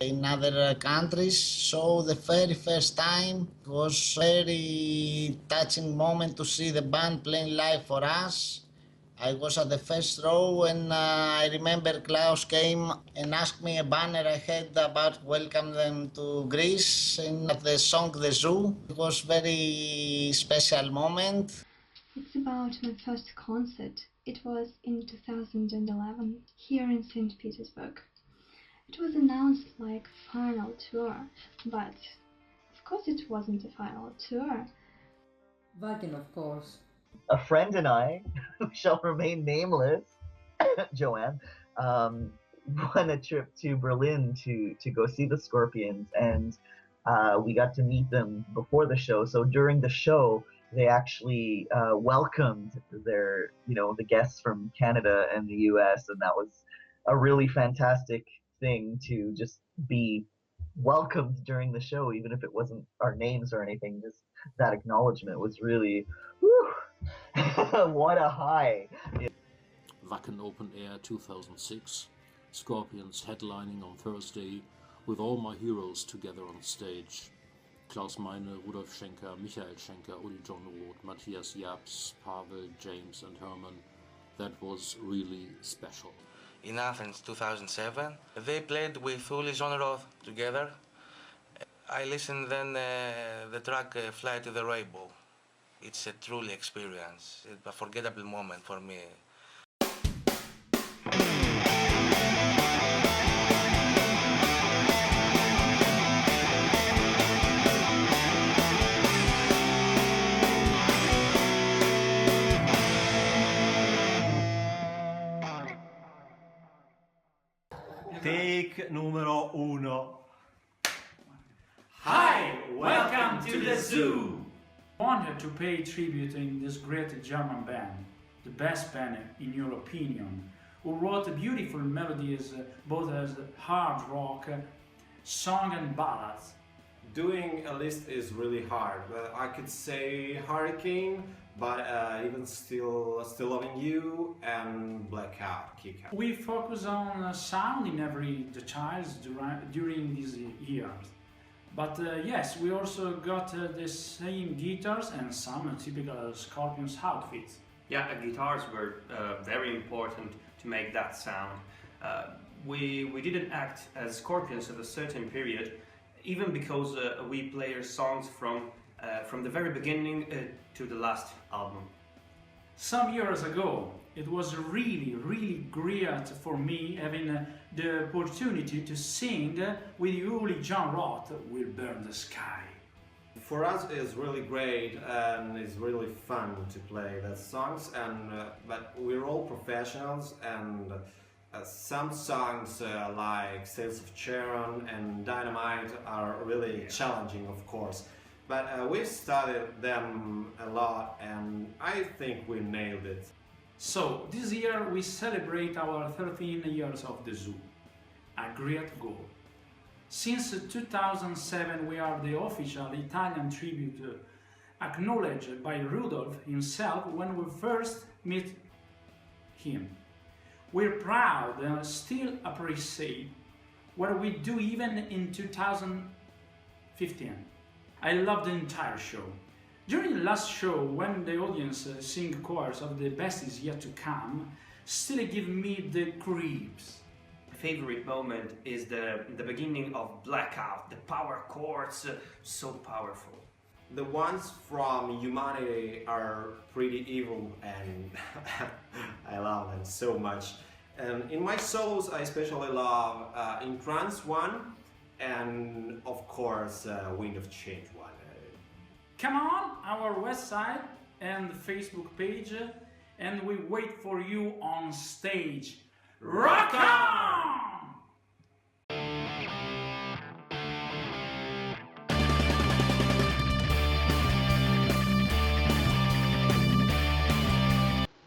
in other countries. So the very first time it was a very touching moment to see the band playing live for us. I was at the first row and I remember Klaus came and asked me a banner I had about welcome them to Greece and the song The Zoo. It was a very special moment. It's about my first concert. It was in 2011 here in St. Petersburg. It was announced like final tour, but of course it wasn't a final tour. Wacken, of course. A friend and I, who shall remain nameless, Joanne, won a trip to Berlin to go see the Scorpions, and we got to meet them before the show. So during the show, they actually welcomed their, the guests from Canada and the US, and that was a really fantastic thing to just be welcomed during the show, even if it wasn't our names or anything. Just that acknowledgement was really, whew, what a high. Wacken Open Air 2006, Scorpions headlining on Thursday with all my heroes together on stage. Klaus Meine, Rudolf Schenker, Michael Schenker, Uli John Roth, Matthias Japs, Pavel, James and Herman. That was really special. In Athens 2007, they played with Uli John Roth together. I listened then the track Fly to the Rainbow. It's a truly experience, a forgettable moment for me. Take numero uno. Hi, welcome to the zoo. Wanted to pay tribute in this great German band, the best band in your opinion, who wrote beautiful melodies both as hard rock, song and ballads. Doing a list is really hard. I could say Hurricane, but even still Loving You and Blackout, Kick Out. We focus on sound in every details during these years. But yes, we also got the same guitars and some typical Scorpions outfits. Yeah, guitars were very important to make that sound. We didn't act as Scorpions at a certain period, even because we play our songs from the very beginning to the last album. Some years ago, it was really great for me having the opportunity to sing with Uli John Roth, Will Burn the Sky. For us it's really great and it's really fun to play the songs, and but we're all professionals, and some songs like Sales of Charon and Dynamite are really challenging, of course. But we've studied them a lot and I think we nailed it. So, this year we celebrate our 13 years of the zoo. A great goal. Since 2007 we are the official Italian tribute acknowledged by Rudolf himself when we first met him. We're proud and still appreciate what we do even in 2015. I love the entire show. During the last show, when the audience sing chorus of The Best Is Yet To Come, still give me the creeps. Favorite moment is the beginning of Blackout, the power chords, so powerful. The ones from Humanity are pretty evil and I love them so much. And in my solos, I especially love In Trance one, and of course, Wind of Change one. Come on our website and Facebook page, and we wait for you on stage. Rock on!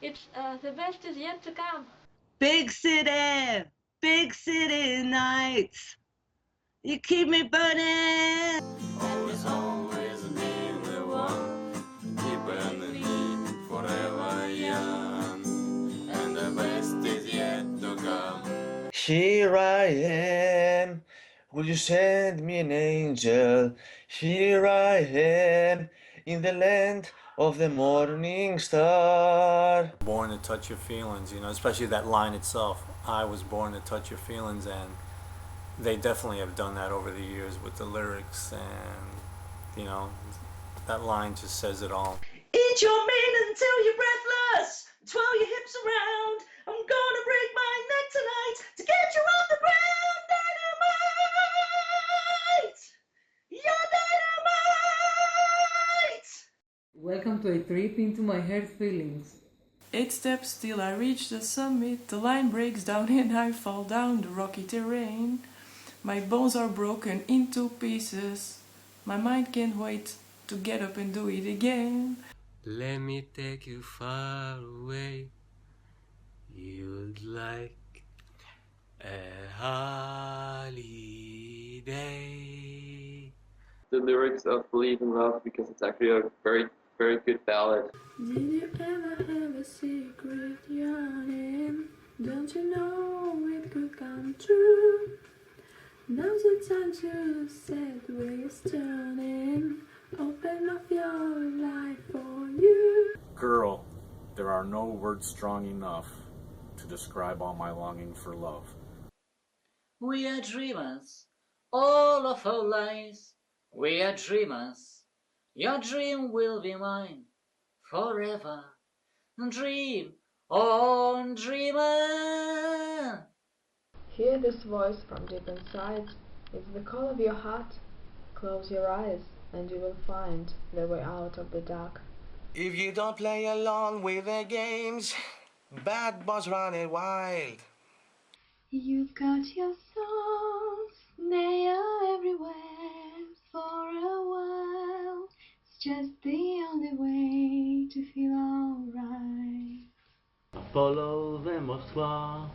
It's the best is yet to come. Big city nights. You keep me burning. Always being the one, keeping me forever young, and the best is yet to come. Here I am, will you send me an angel? Here I am, in the land of the morning star. Born to touch your feelings, especially that line itself. I was born to touch your feelings, and they definitely have done that over the years with the lyrics, and that line just says it all. Eat your meat until you're breathless. Twirl your hips around. I'm gonna break my neck tonight to get you off the ground. Dynamite! You're dynamite! Welcome to a trip into my heart feelings. 8 steps till I reach the summit, the line breaks down and I fall down the rocky terrain. My bones are broken into pieces, my mind can't wait to get up and do it again. Let me take you far away. You'd like a holiday. The lyrics of Believe in Love, because it's actually a very, very good ballad. Did you ever have a secret yearning? Don't you know it could come true? Now's the time to set wheels turning. Open up your life for you. Girl, there are no words strong enough to describe all my longing for love. We are dreamers, all of our lives. We are dreamers. Your dream will be mine forever. Dream on, dreamer. Hear this voice from deep inside. It's the call of your heart. Close your eyes and you will find the way out of the dark. If you don't play along with the games, bad boys running wild. You've got your songs, they are everywhere for a while. It's just the only way to feel alright. Follow the Moskva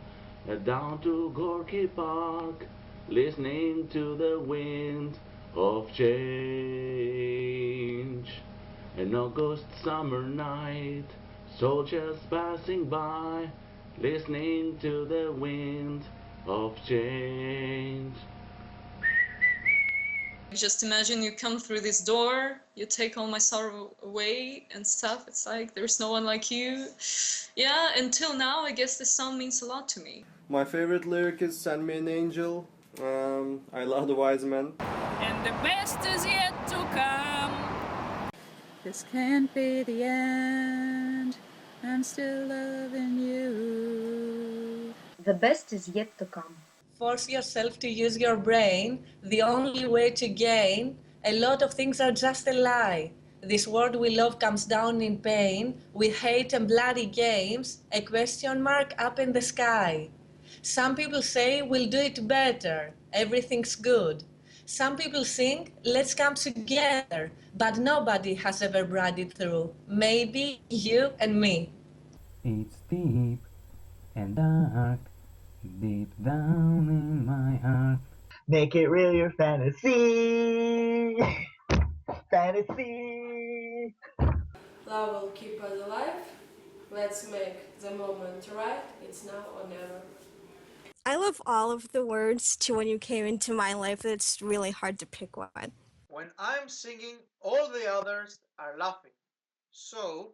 down to Gorky Park, listening to the wind of change. An August summer night, soldiers passing by, listening to the wind of change. Just imagine you come through this door, you take all my sorrow away and stuff. It's like there's no one like you. Yeah, until now, I guess this song means a lot to me. My favorite lyric is Send Me an Angel. I love the wise men. And the best is yet to come. This can't be the end. I'm still loving you. The best is yet to come. Force yourself to use your brain. The only way to gain. A lot of things are just a lie. This world we love comes down in pain. With hate and bloody games. A question mark up in the sky. Some people say we'll do it better. Everything's good. Some people sing, let's come together. But nobody has ever brought it through. Maybe you and me. It's deep and dark, deep down in my heart. Make it real, your fantasy. Fantasy. Love will keep us alive. Let's make the moment right. It's now or never. I love all of the words to When You Came Into My Life. It's really hard to pick one. When I'm singing, all the others are laughing. So,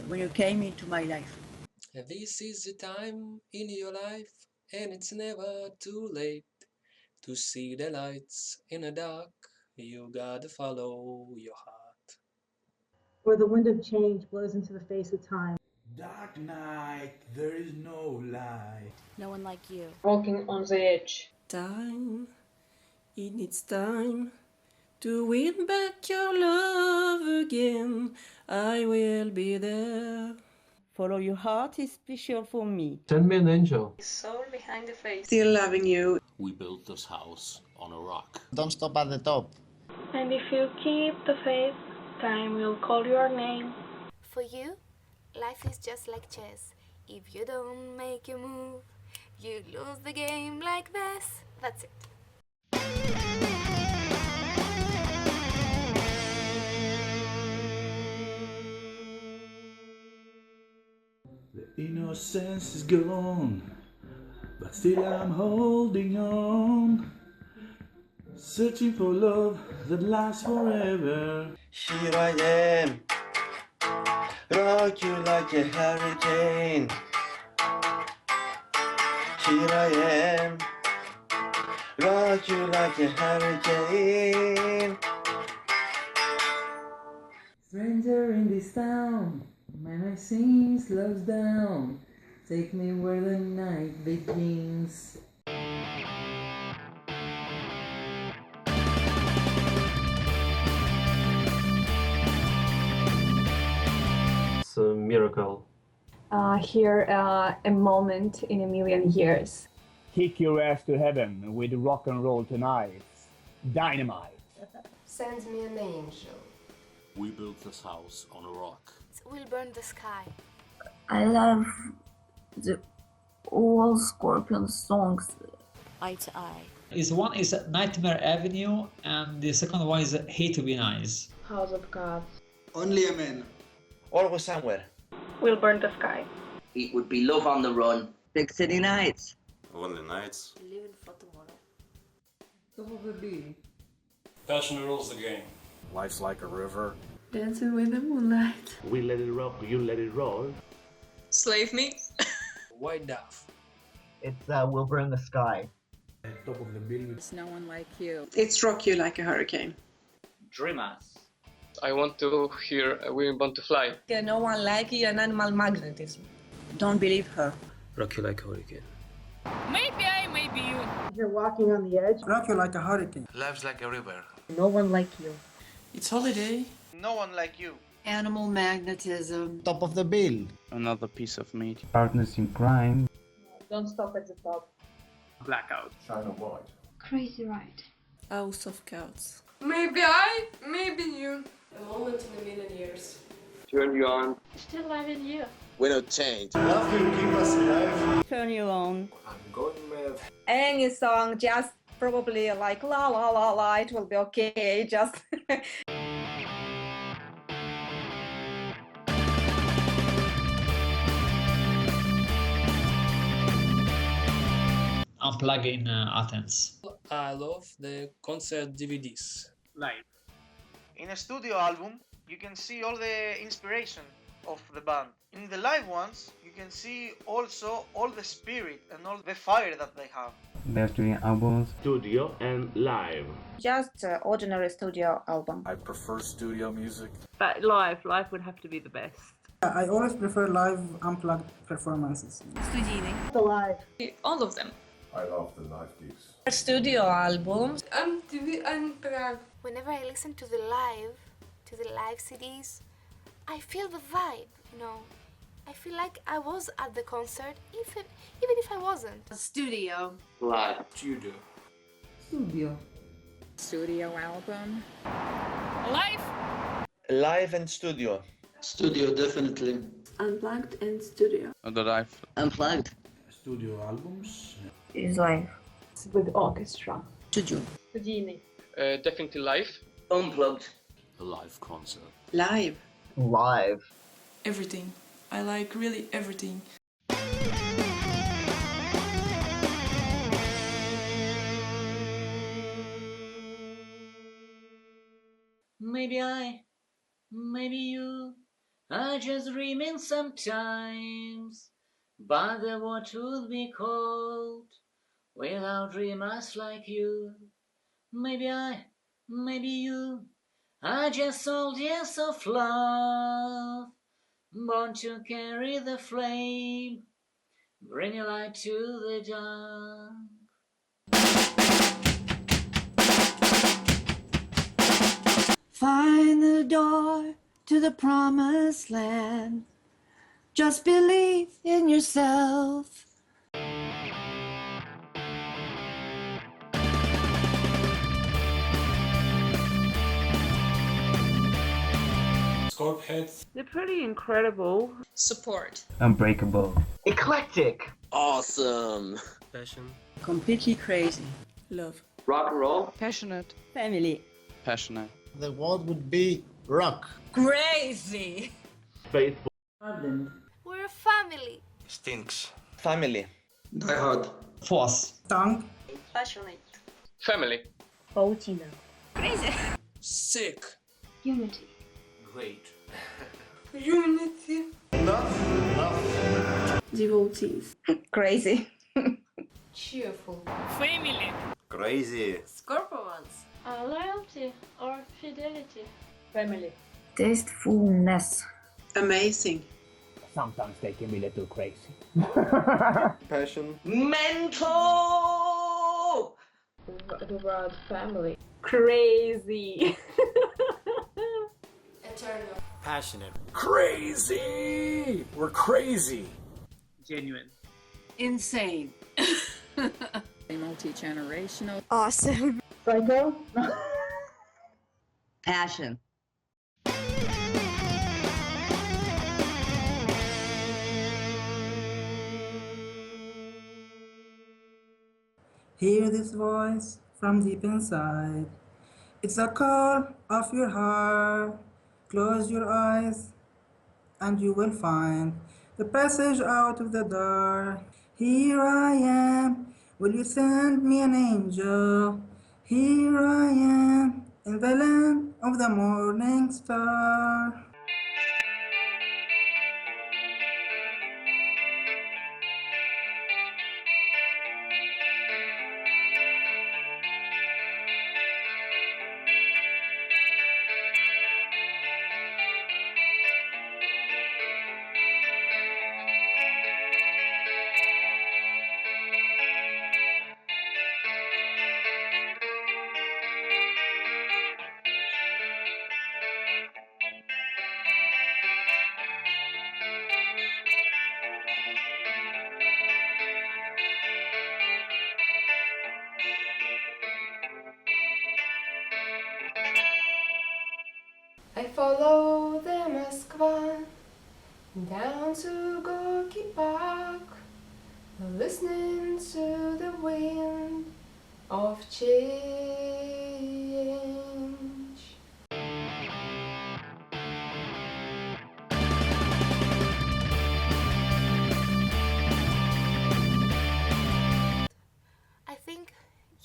When you came into my life. This is the time in your life, and it's never too late To see the lights in the dark, you gotta follow your heart. Where the wind of change blows into the face of time. Dark night, there is no light. No one like you. Walking on the edge. Time, it needs time to win back your love again. I will be there. Follow your heart is special for me. Send me an angel. Soul behind the face. Still loving you. We built this house on a rock. Don't stop at the top. And if you keep the faith, time will call your name. For you, life is just like chess. If you don't make a move, you lose the game like this. That's it. The innocence is gone, but still I'm holding on, searching for love that lasts forever. Here I am, rock you like a hurricane. Here I am, rock you like a hurricane. Stranger in this town, my scene slows down. Take me where the night begins. It's a miracle. Here, a moment in a million years. Kick your ass to heaven with rock and roll tonight. Dynamite. Send me an angel. We built this house on a rock. We'll burn the sky. I love the all Scorpion songs. Eye to eye. One is Nightmare Avenue, and the second one is Hate to Be Nice. House of Cards. Only a man. Always somewhere. We'll burn the sky. It would be Love on the Run. Big City Nights. Lonely Nights. Living for tomorrow. Top of the bill. Passion rules the game. Life's like a river. Dancing with the moonlight. We let it rock, you let it roll. Slave me. White Dove. It's We'll Burn the Sky. Top of the bill. It's No One Like You. It's Rock You Like a Hurricane. Dreamers. I want to hear Women Born to Fly. No One Like You and Animal Magnetism. Don't believe her. Rock You Like a Hurricane. Maybe I, maybe you. You're walking on the edge. Rock You Like a Hurricane. Life's like a river. No One Like You. It's Holiday. No One Like You. Animal Magnetism. Top of the bill. Another piece of meat. Partners in Crime. Don't stop at the top. Blackout. Shine of White. Crazy Ride. House of Cards. Maybe I, maybe you. A moment in a million years. Turn you on. Still loving you. We don't change. Love will keep us alive. Turn you on. I'm going mad. Any song, just probably like la la la la, it will be okay, just. Unplug in Athens. I love the concert DVDs. Live. In a studio album, you can see all the inspiration of the band. In the live ones, you can see also all the spirit and all the fire that they have. They're doing albums. Studio and live. Just ordinary studio album. I prefer studio music. But live would have to be the best. I always prefer live unplugged performances. Studijny. The live. All of them. I love the live gigs. Studio albums. MTV Unplugged. Whenever I listen to the live CDs, I feel the vibe, you know. I feel like I was at the concert, even if I wasn't. Studio. Live. Studio. Studio. Studio album. Live. Live and studio. Studio, definitely. Unplugged and studio. The live. Unplugged. Studio albums. Is live. With orchestra. Studio. Studijny. Definitely live. Unplugged. A live concert. Live. Live. Everything. I like really everything. Maybe I, maybe you. I just dreaming sometimes. But the water will be cold Without dreamers like you, maybe I, maybe you, are just soldiers of love, born to carry the flame, bring a light to the dark. Find the door to the promised land. Just believe in yourself. Scorpions. They're pretty incredible. Support. Unbreakable. Eclectic. Awesome. Passion. Completely crazy. Love. Rock and roll. Passionate. Family. Passionate. The word would be rock. Crazy. Faithful. Ardent. We're a family. Stinks. Family. Die Hard. Force. Tongue. Passionate. Family. Crazy. Sick. Unity. Great. Unity. Devotees. Crazy. Cheerful. Family. Crazy. Scorpions. Loyalty or fidelity. Family. Tastefulness. Amazing. Sometimes they can be a little crazy. Passion. Mental! The word family. Crazy. Eternal. Passionate. Crazy! We're crazy! Genuine. Insane. Multi-generational. Awesome. Psycho. Passion. Hear this voice from deep inside. It's a call of your heart. Close your eyes and you will find the passage out of the dark. Here I am. Will you send me an angel? Here I am in the land of the morning star. I follow the Moskva down to Gorky Park, listening to the wind of change. I think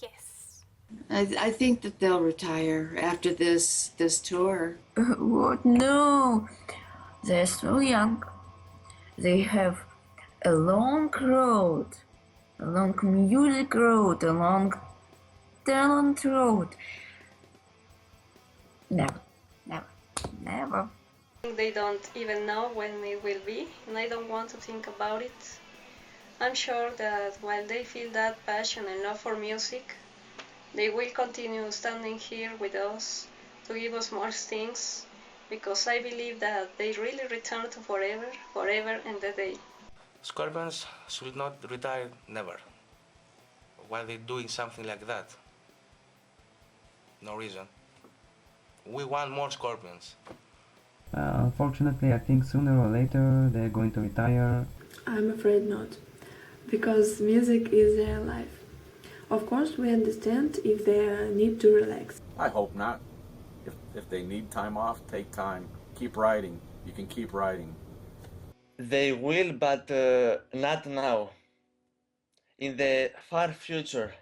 yes. I think that they'll retire after this tour. What? No, they're so young. They have a long road, a long music road, a long talent road. Never, never, never. They don't even know when it will be, and I don't want to think about it. I'm sure that while they feel that passion and love for music, they will continue standing here with us to give us more things, because I believe that they really return to forever, forever and a day. Scorpions should not retire never. Why are they doing something like that? No reason. We want more Scorpions. Unfortunately, I think sooner or later they're going to retire. I'm afraid not, because music is their life. Of course, we understand if they need to relax. I hope not. If they need time off, take time. Keep writing. You can keep writing. They will, but not now. In the far future.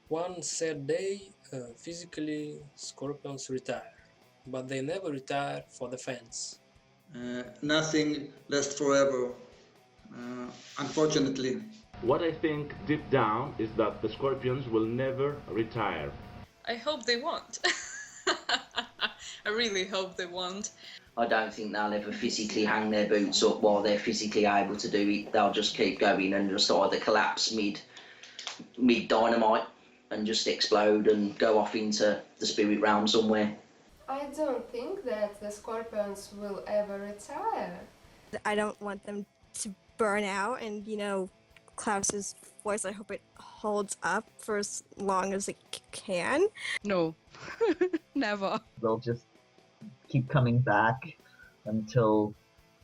One sad day, physically, Scorpions retire, but they never retire for the fans. Nothing lasts forever. Unfortunately. What I think deep down is that the Scorpions will never retire. I hope they won't. I really hope they won't. I don't think they'll ever physically hang their boots up while they're physically able to do it. They'll just keep going and just either collapse mid dynamite and just explode and go off into the spirit realm somewhere. I don't think that the Scorpions will ever retire. I don't want them to burn out, and Klaus's voice, I hope it holds up for as long as it can. No, never. They'll just keep coming back until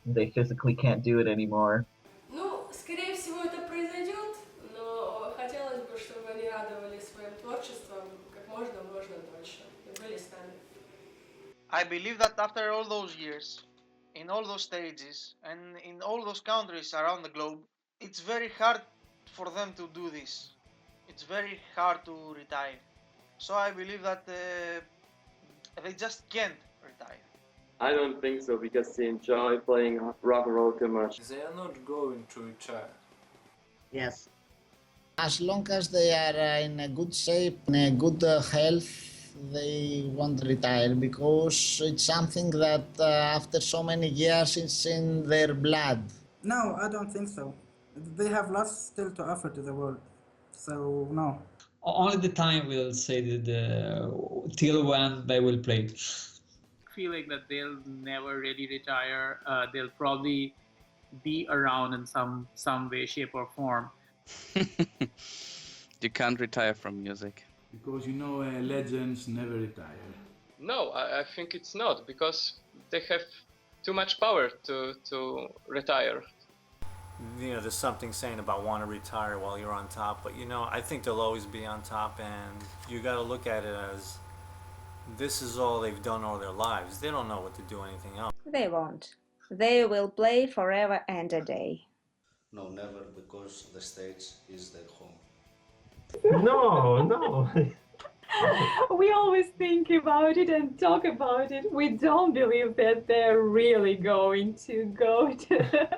they physically can't do it anymore. Ну, скорее всего, это произойдет, но хотелось бы, чтобы они радовали своим творчеством как можно дольше и были с нами. I believe that after all those years, in all those stages, and in all those countries around the globe, it's very hard for them to do this. It's very hard to retire. So I believe that they just can't retire. I don't think so, because they enjoy playing rock and roll too much. They are not going to retire. Yes. As long as they are in a good shape, in a good health, they won't retire, because it's something that after so many years it's in their blood. No, I don't think so. They have lots still to offer to the world. So, no. Only the time will say till when they will play. Feeling that they'll never really retire. They'll probably be around in some way, shape, or form. You can't retire from music. Because legends never retire. No, I think it's not, because they have too much power to retire. There's something saying about want to retire while you're on top, but I think they'll always be on top, and you got to look at it as this is all they've done all their lives. They don't know what to do anything else. They won't. They will play forever and a day. No, never, because the stage is their home. No. We always think about it and talk about it. We don't believe that they're really going to go to,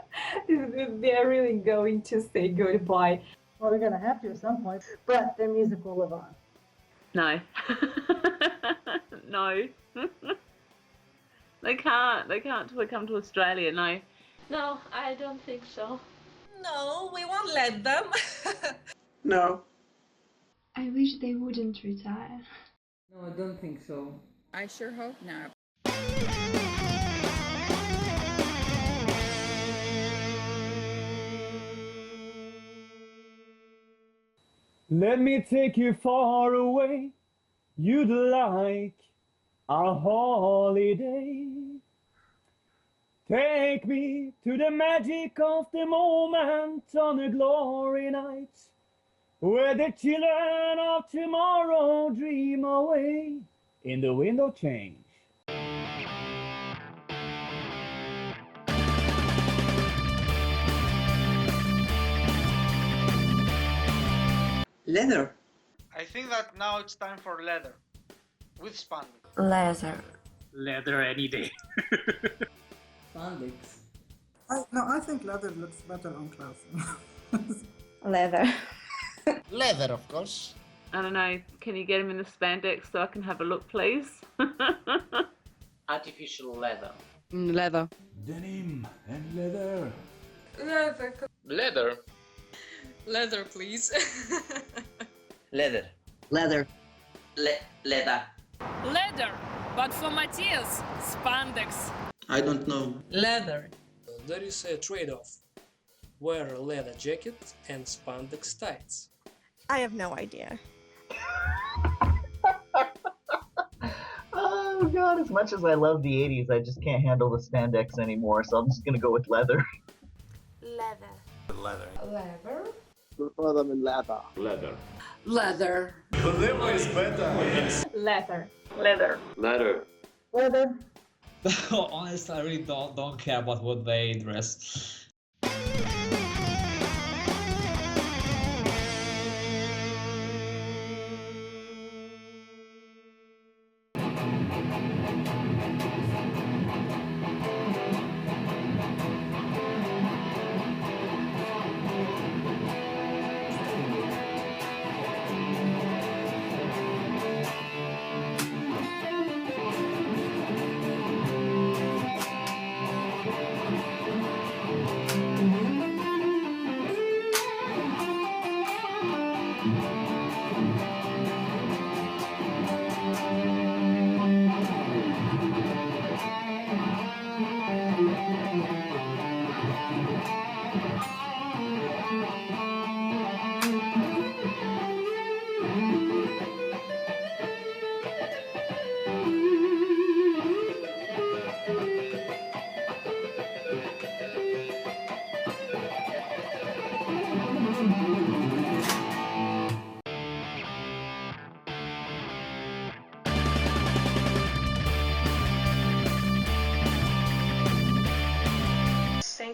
they're really going to say goodbye. Well, they're going to have to at some point, but their music will live on. No. No. They can't till they come to Australia, no. No, I don't think so. No, we won't let them. No. I wish they wouldn't retire. No, I don't think so. I sure hope not. Let me take you far away, you'd like a holiday. Take me to the magic of the moment on a glory night, where the children of tomorrow dream away in the window change. Leather. I think that now it's time for leather. With spandex. Leather. Leather any day. Spandex. I think leather looks better on Klaus. Leather. Leather, of course. I don't know, can you get him in the spandex so I can have a look, please? Artificial leather. Leather. Denim and leather. Leather. Leather. Leather, please. Leather. Leather. Leather. Leather, but for Matthias, spandex. I don't know. Leather. There is a trade-off. Wear a leather jacket and spandex tights. I have no idea. Oh god, as much as I love the 80s, I just can't handle the spandex anymore, so I'm just gonna go with leather. Leather. Leather. Leather? Prefer them in leather. Leather. Leather. Leather is better. Leather. Leather. Leather. Leather. Honestly, I really don't care about what they dress.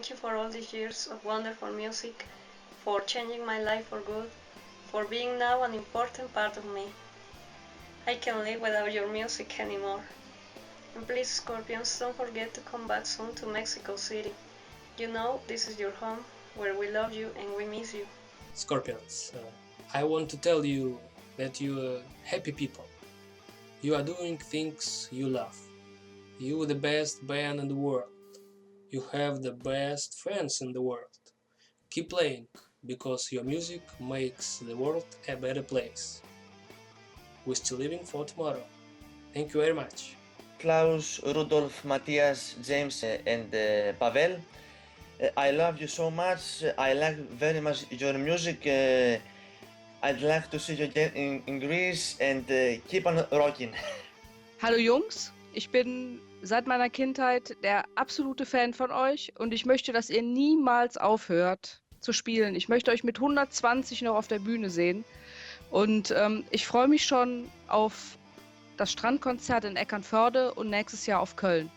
thank you for all these years of wonderful music, for changing my life for good, for being now an important part of me. I can't live without your music anymore. And please, Scorpions, don't forget to come back soon to Mexico City. You know, this is your home, where we love you and we miss you. Scorpions, I want to tell you that you're happy people. You are doing things you love. You're the best band in the world. You have the best friends in the world. Keep playing, because your music makes the world a better place. We're still living for tomorrow. Thank you very much. Klaus, Rudolf, Matthias, James, and Pavel. I love you so much. I like very much your music. I'd like to see you again in Greece and keep on rocking. Hallo Jungs, ich bin seit meiner Kindheit der absolute Fan von euch und ich möchte, dass ihr niemals aufhört zu spielen. Ich möchte euch mit 120 noch auf der Bühne sehen und ich freue mich schon auf das Strandkonzert in Eckernförde und nächstes Jahr auf Köln.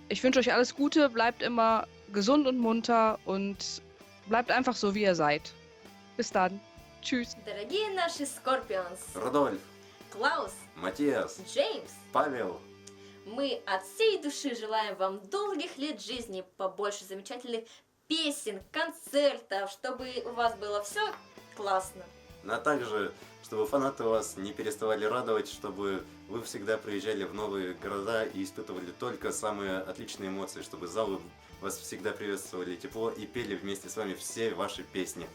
Ich wünsche euch alles Gute, bleibt immer gesund und munter und bleibt einfach so, wie ihr seid. Bis dann. Tschüss. Дорогие наши Scorpions, Рудольф, Клаус, Матиас, Джеймс, Павел. мы от всей души желаем вам долгих лет жизни, побольше замечательных песен, концертов, чтобы у вас было все классно. А также, чтобы фанаты вас не переставали радовать, чтобы вы всегда приезжали в новые города и испытывали только самые отличные эмоции, чтобы залы вас всегда приветствовали тепло и пели вместе с вами все ваши песни.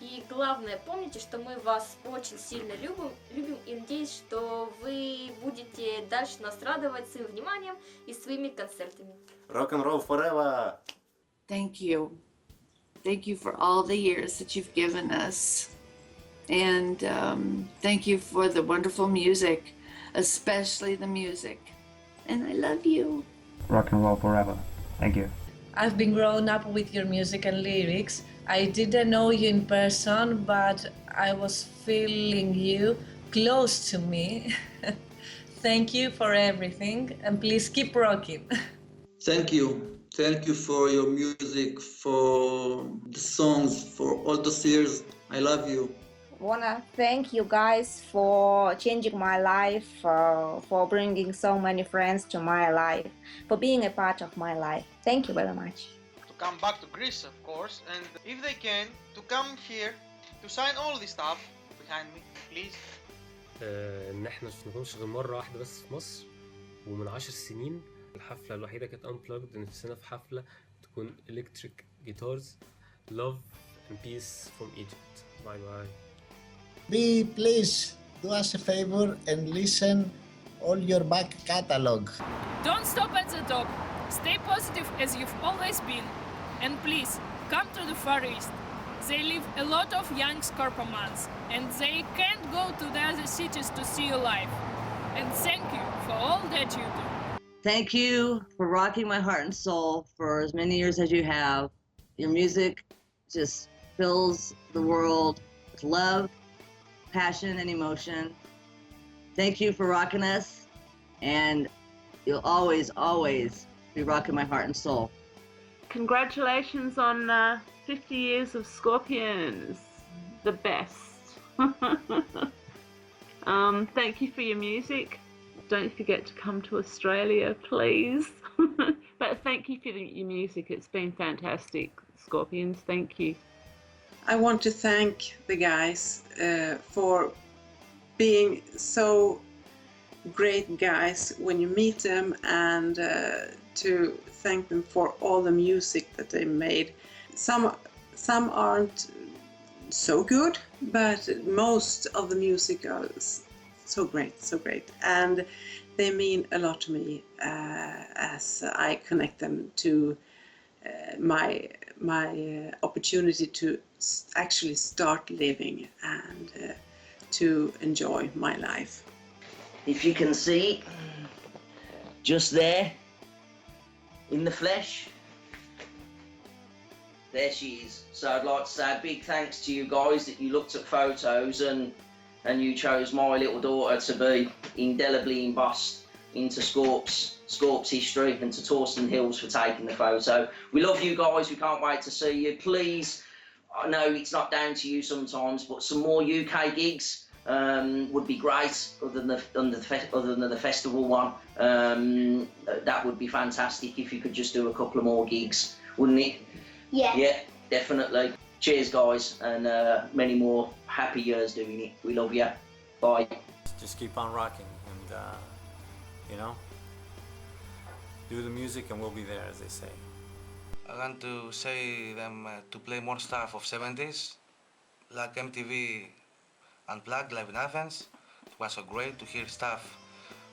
И главное, помните, что мы вас очень сильно любим и надеюсь, что вы будете дальше нас радовать своим вниманием и своими концертами. Rock-and-roll forever! Thank you. Thank you for all the years that you've given us. And thank you for the wonderful music, especially the music. And I love you. Rock and roll forever. Thank you. I've been growing up with your music and lyrics. I didn't know you in person, but I was feeling you close to me. Thank you for everything, and please keep rocking. Thank you. Thank you for your music, for the songs, for all those years. I love you. Wanna thank you guys for changing my life, for bringing so many friends to my life, for being a part of my life. Thank you very much. To come back to Greece, of course, and if they can, to come here to sign all this stuff behind me, please. ان احنا ما شفناهمش غير مره واحده بس في مصر ومن 10 سنين. الحفله الوحيده كانت unplugged. نفسنا في حفله تكون electric guitars. Love and peace from Egypt. Bye bye. Please do us a favor and listen all your back catalog. Don't stop at the top. Stay positive as you've always been. And please, come to the Far East. They live a lot of young Scorpomans, and they can't go to the other cities to see you live. And thank you for all that you do. Thank you for rocking my heart and soul for as many years as you have. Your music just fills the world with love, passion, and emotion. Thank you for rocking us, and you'll always, always be rocking my heart and soul. Congratulations on 50 years of Scorpions, the best. Thank you for your music. Don't forget to come to Australia, please. But thank you for your music. It's been fantastic, Scorpions. Thank you. I want to thank the guys for being so great guys when you meet them, and to thank them for all the music that they made. Some aren't so good, but most of the music is so great, and they mean a lot to me as I connect them to my opportunity to actually start living and to enjoy my life. If you can see, just there, in the flesh, there she is. So I'd like to say a big thanks to you guys that you looked at photos and you chose my little daughter to be indelibly embossed into Scorp's history, and to Torsten Hills for taking the photo. We love you guys. We can't wait to see you. Please, I know it's not down to you sometimes, but some more UK gigs would be great, other than the festival one. That would be fantastic if you could just do a couple of more gigs, wouldn't it? Yeah. Yeah, definitely. Cheers, guys, and many more happy years doing it. We love you. Bye. Just keep on rocking, and you know, do the music, and we'll be there, as they say. I want to say them to play more stuff of 70s, like MTV Unplugged live in Athens. It was so great to hear stuff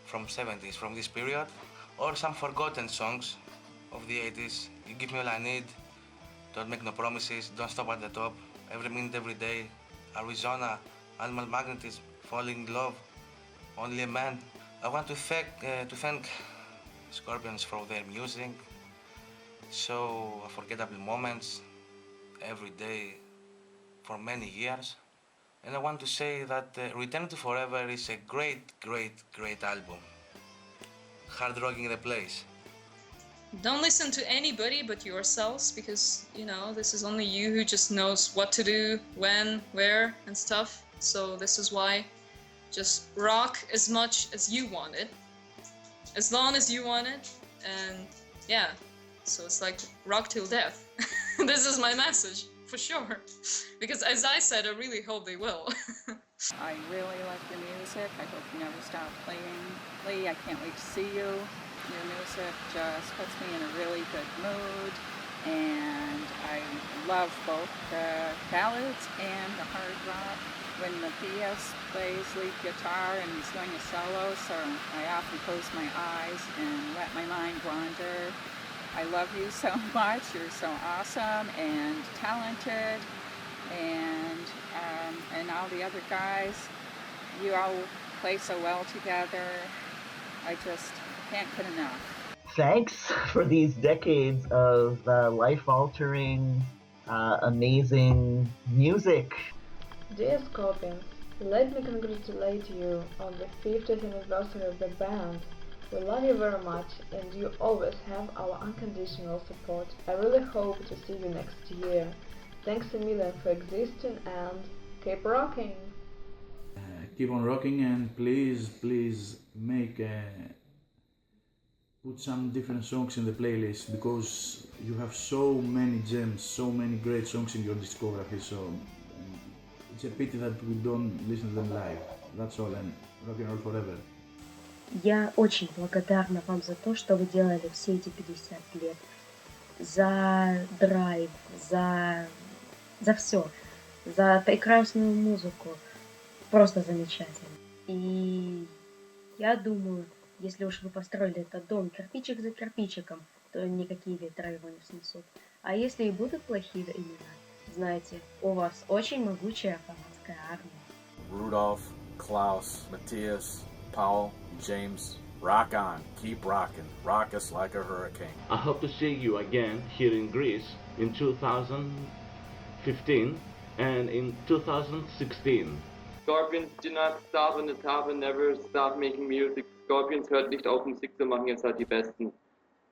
from 70s, from this period, or some forgotten songs of the 80s. You give me all I need, don't make no promises, don't stop at the top, every minute, every day, Arizona, Animal Magnetism, Falling in Love, Only a Man. I want to thank Scorpions for their music, so unforgettable moments every day for many years. And I want to say that Return to Forever is a great album. Hard rocking the place. Don't listen to anybody but yourselves, because, you know, this is only you who just knows what to do, when, where, and stuff. So this is why just rock as much as you want it, as long as you want it, and yeah, so it's like rock till death. This is my message, for sure. Because as I said, I really hope they will. I really like your music. I hope you never stop playing. Lee, I can't wait to see you. Your music just puts me in a really good mood, and I love both the ballads and the hard rock. When the PS plays lead guitar and he's doing a solo, so I often close my eyes and let my mind wander. I love you so much. You're so awesome and talented, and all the other guys, you all play so well together. I just can't get enough. Thanks for these decades of life-altering, amazing music. Dear Scorpions, let me congratulate you on the 50th anniversary of the band. We love you very much, and you always have our unconditional support. I really hope to see you next year. Thanks a million for existing, and keep rocking! Keep on rocking, and please make put some different songs in the playlist, because you have so many gems, so many great songs in your discography, so it's a pity that we don't listen to them live. That's all, and rock and roll forever. Я очень благодарна вам за то, что вы делали все эти 50 лет. За драйв, за все. За прекрасную музыку. Просто замечательно. И я думаю, если уж вы построили этот дом кирпичик за кирпичиком, то никакие ветра его не снесут. А если и будут плохие времена, знаете, у вас очень могучая фанатская армия. Rudolph, Klaus, Matthias, Paul, James, rock on, keep rocking, rock us like a hurricane. I hope to see you again here in Greece in 2015 and in 2016. Scorpions do not stop on the top and never stop making music. Scorpions hört nicht auf, Musik zu machen, ihr seid die Besten.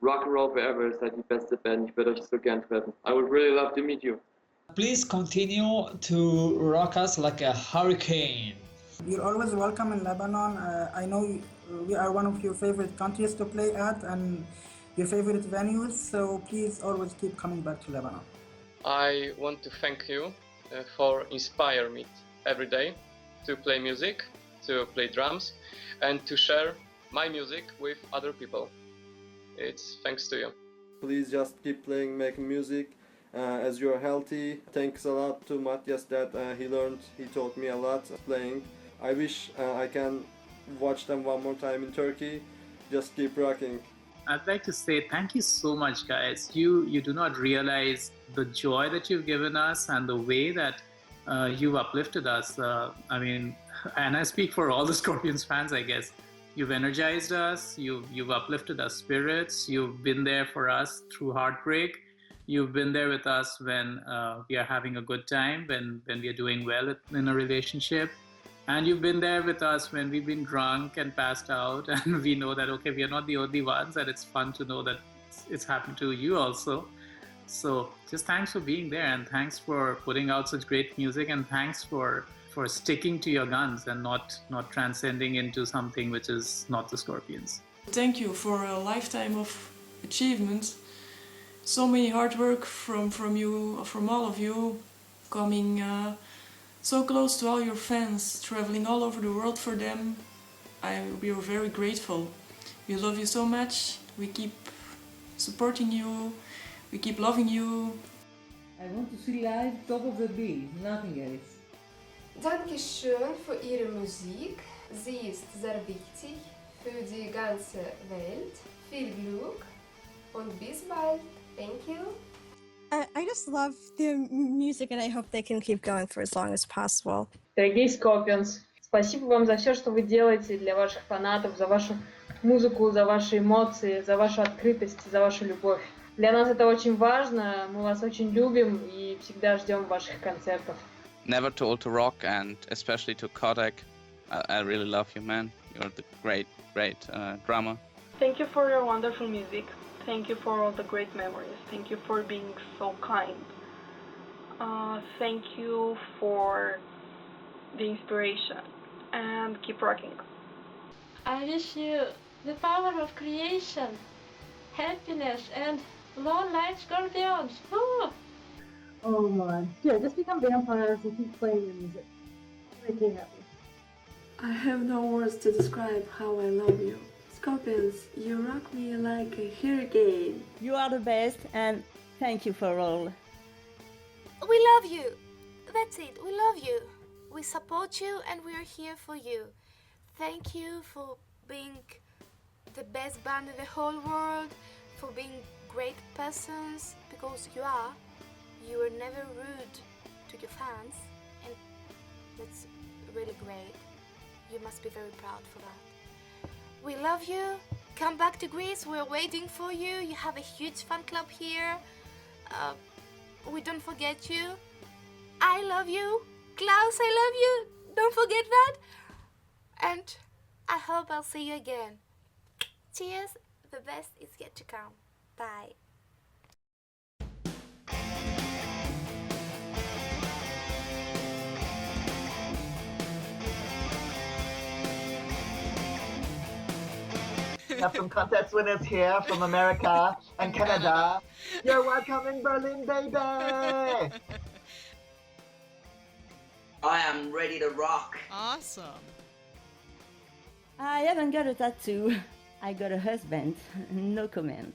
Rock and roll forever, ihr seid die beste Band, ich würde euch so gern treffen. I would really love to meet you. Please continue to rock us like a hurricane. You're always welcome in Lebanon. I know we are one of your favorite countries to play at and your favorite venues, so please always keep coming back to Lebanon. I want to thank you for inspiring me every day to play music, to play drums, and to share my music with other people. It's thanks to you. Please just keep playing, making music. As you're healthy, thanks a lot to Matthias that he taught me a lot playing. I wish I can watch them one more time in Turkey. Just keep rocking. I'd like to say thank you so much, guys. You do not realize the joy that you've given us and the way that you've uplifted us. I mean, and I speak for all the Scorpions fans, I guess. You've energized us, you've uplifted our spirits, you've been there for us through heartbreak. You've been there with us when we are having a good time, when we are doing well in a relationship. And you've been there with us when we've been drunk and passed out, and we know that, okay, we are not the only ones, and it's fun to know that it's happened to you also. So just thanks for being there, and thanks for putting out such great music, and thanks for sticking to your guns and not transcending into something which is not the Scorpions. Thank you for a lifetime of achievement. So many hard work from you, from all of you, coming so close to all your fans, traveling all over the world for them. We are very grateful. We love you so much. We keep supporting you. We keep loving you. I want to see live top of the bill, nothing else. Dankeschön für Ihre Musik. Sie ist sehr wichtig für die ganze Welt. Viel Glück und bis bald. Thank you. I just love their music, and I hope they can keep going for as long as possible. Дорогие Scorpions, спасибо вам за все, что вы делаете для ваших фанатов, за вашу музыку, за ваши эмоции, за вашу открытость, за вашу любовь. Для нас это очень важно, мы вас очень любим и всегда ждем ваших концертов. Never too old to rock, and especially to Kodak. I really love you, man. You're the great drummer. Thank you for your wonderful music. Thank you for all the great memories. Thank you for being so kind. Thank you for the inspiration. And keep rocking. I wish you the power of creation, happiness, and long life, Scorpions. Woo! Oh my. Yeah, just become vampires and keep playing your music. Make me happy. I have no words to describe how I love you. Scorpions, you rock me like a hurricane. You are the best, and thank you for all. We love you. That's it. We love you. We support you, and we are here for you. Thank you for being the best band in the whole world, for being great persons, because you are. You are never rude to your fans, and that's really great. You must be very proud for that. We love you. Come back to Greece. We're waiting for you. You have a huge fan club here. We don't forget you. I love you. Klaus, I love you. Don't forget that. And I hope I'll see you again. Cheers. The best is yet to come. Bye. We have some contest winners here from America and Canada. You're welcome in Berlin, baby! I am ready to rock. Awesome. I haven't got a tattoo. I got a husband. No comment.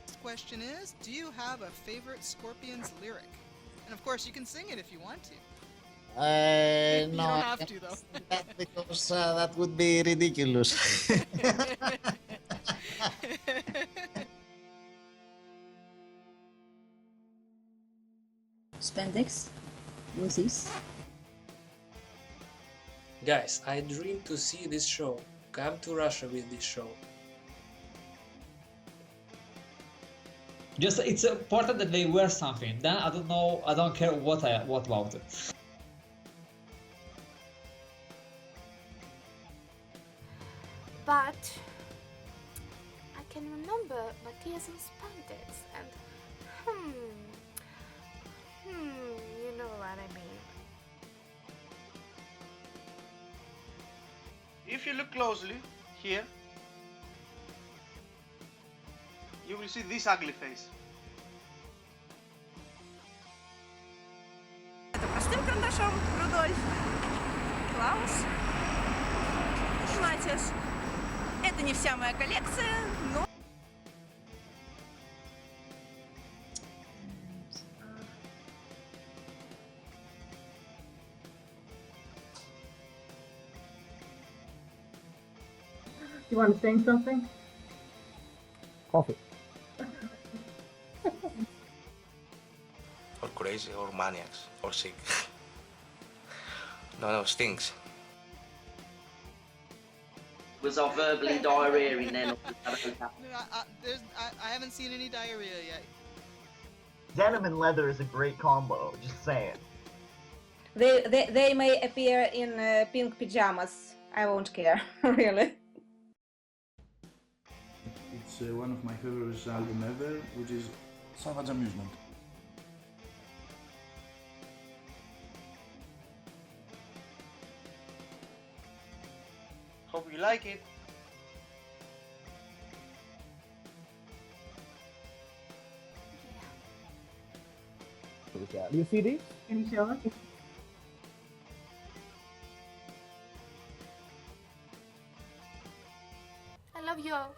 This question is, do you have a favorite Scorpions lyric? And of course, you can sing it if you want to. No, you don't have to, though. That because that would be ridiculous. Spandex, what's this? Guys, I dream to see this show. Come to Russia with this show. Just it's important that they wear something. Then I don't know. I don't care what about it. But I can remember Matthias and Spandex and you know what I mean. If you look closely here, you will see this ugly face. Это простым карандашом Рудольф, Клаус и Матиас. Это не вся моя коллекция, но... You want to sing something? Coffee. Or crazy, or maniacs, or sick. No, stinks. Was I verbally diarrheaing then? I haven't seen any diarrhea yet. Denim and leather is a great combo, just saying. They may appear in pink pajamas. I won't care, really. It's one of my favorite albums ever, which is Savage Amusement. Hope you like it. You see this? Can you show us? I love you all.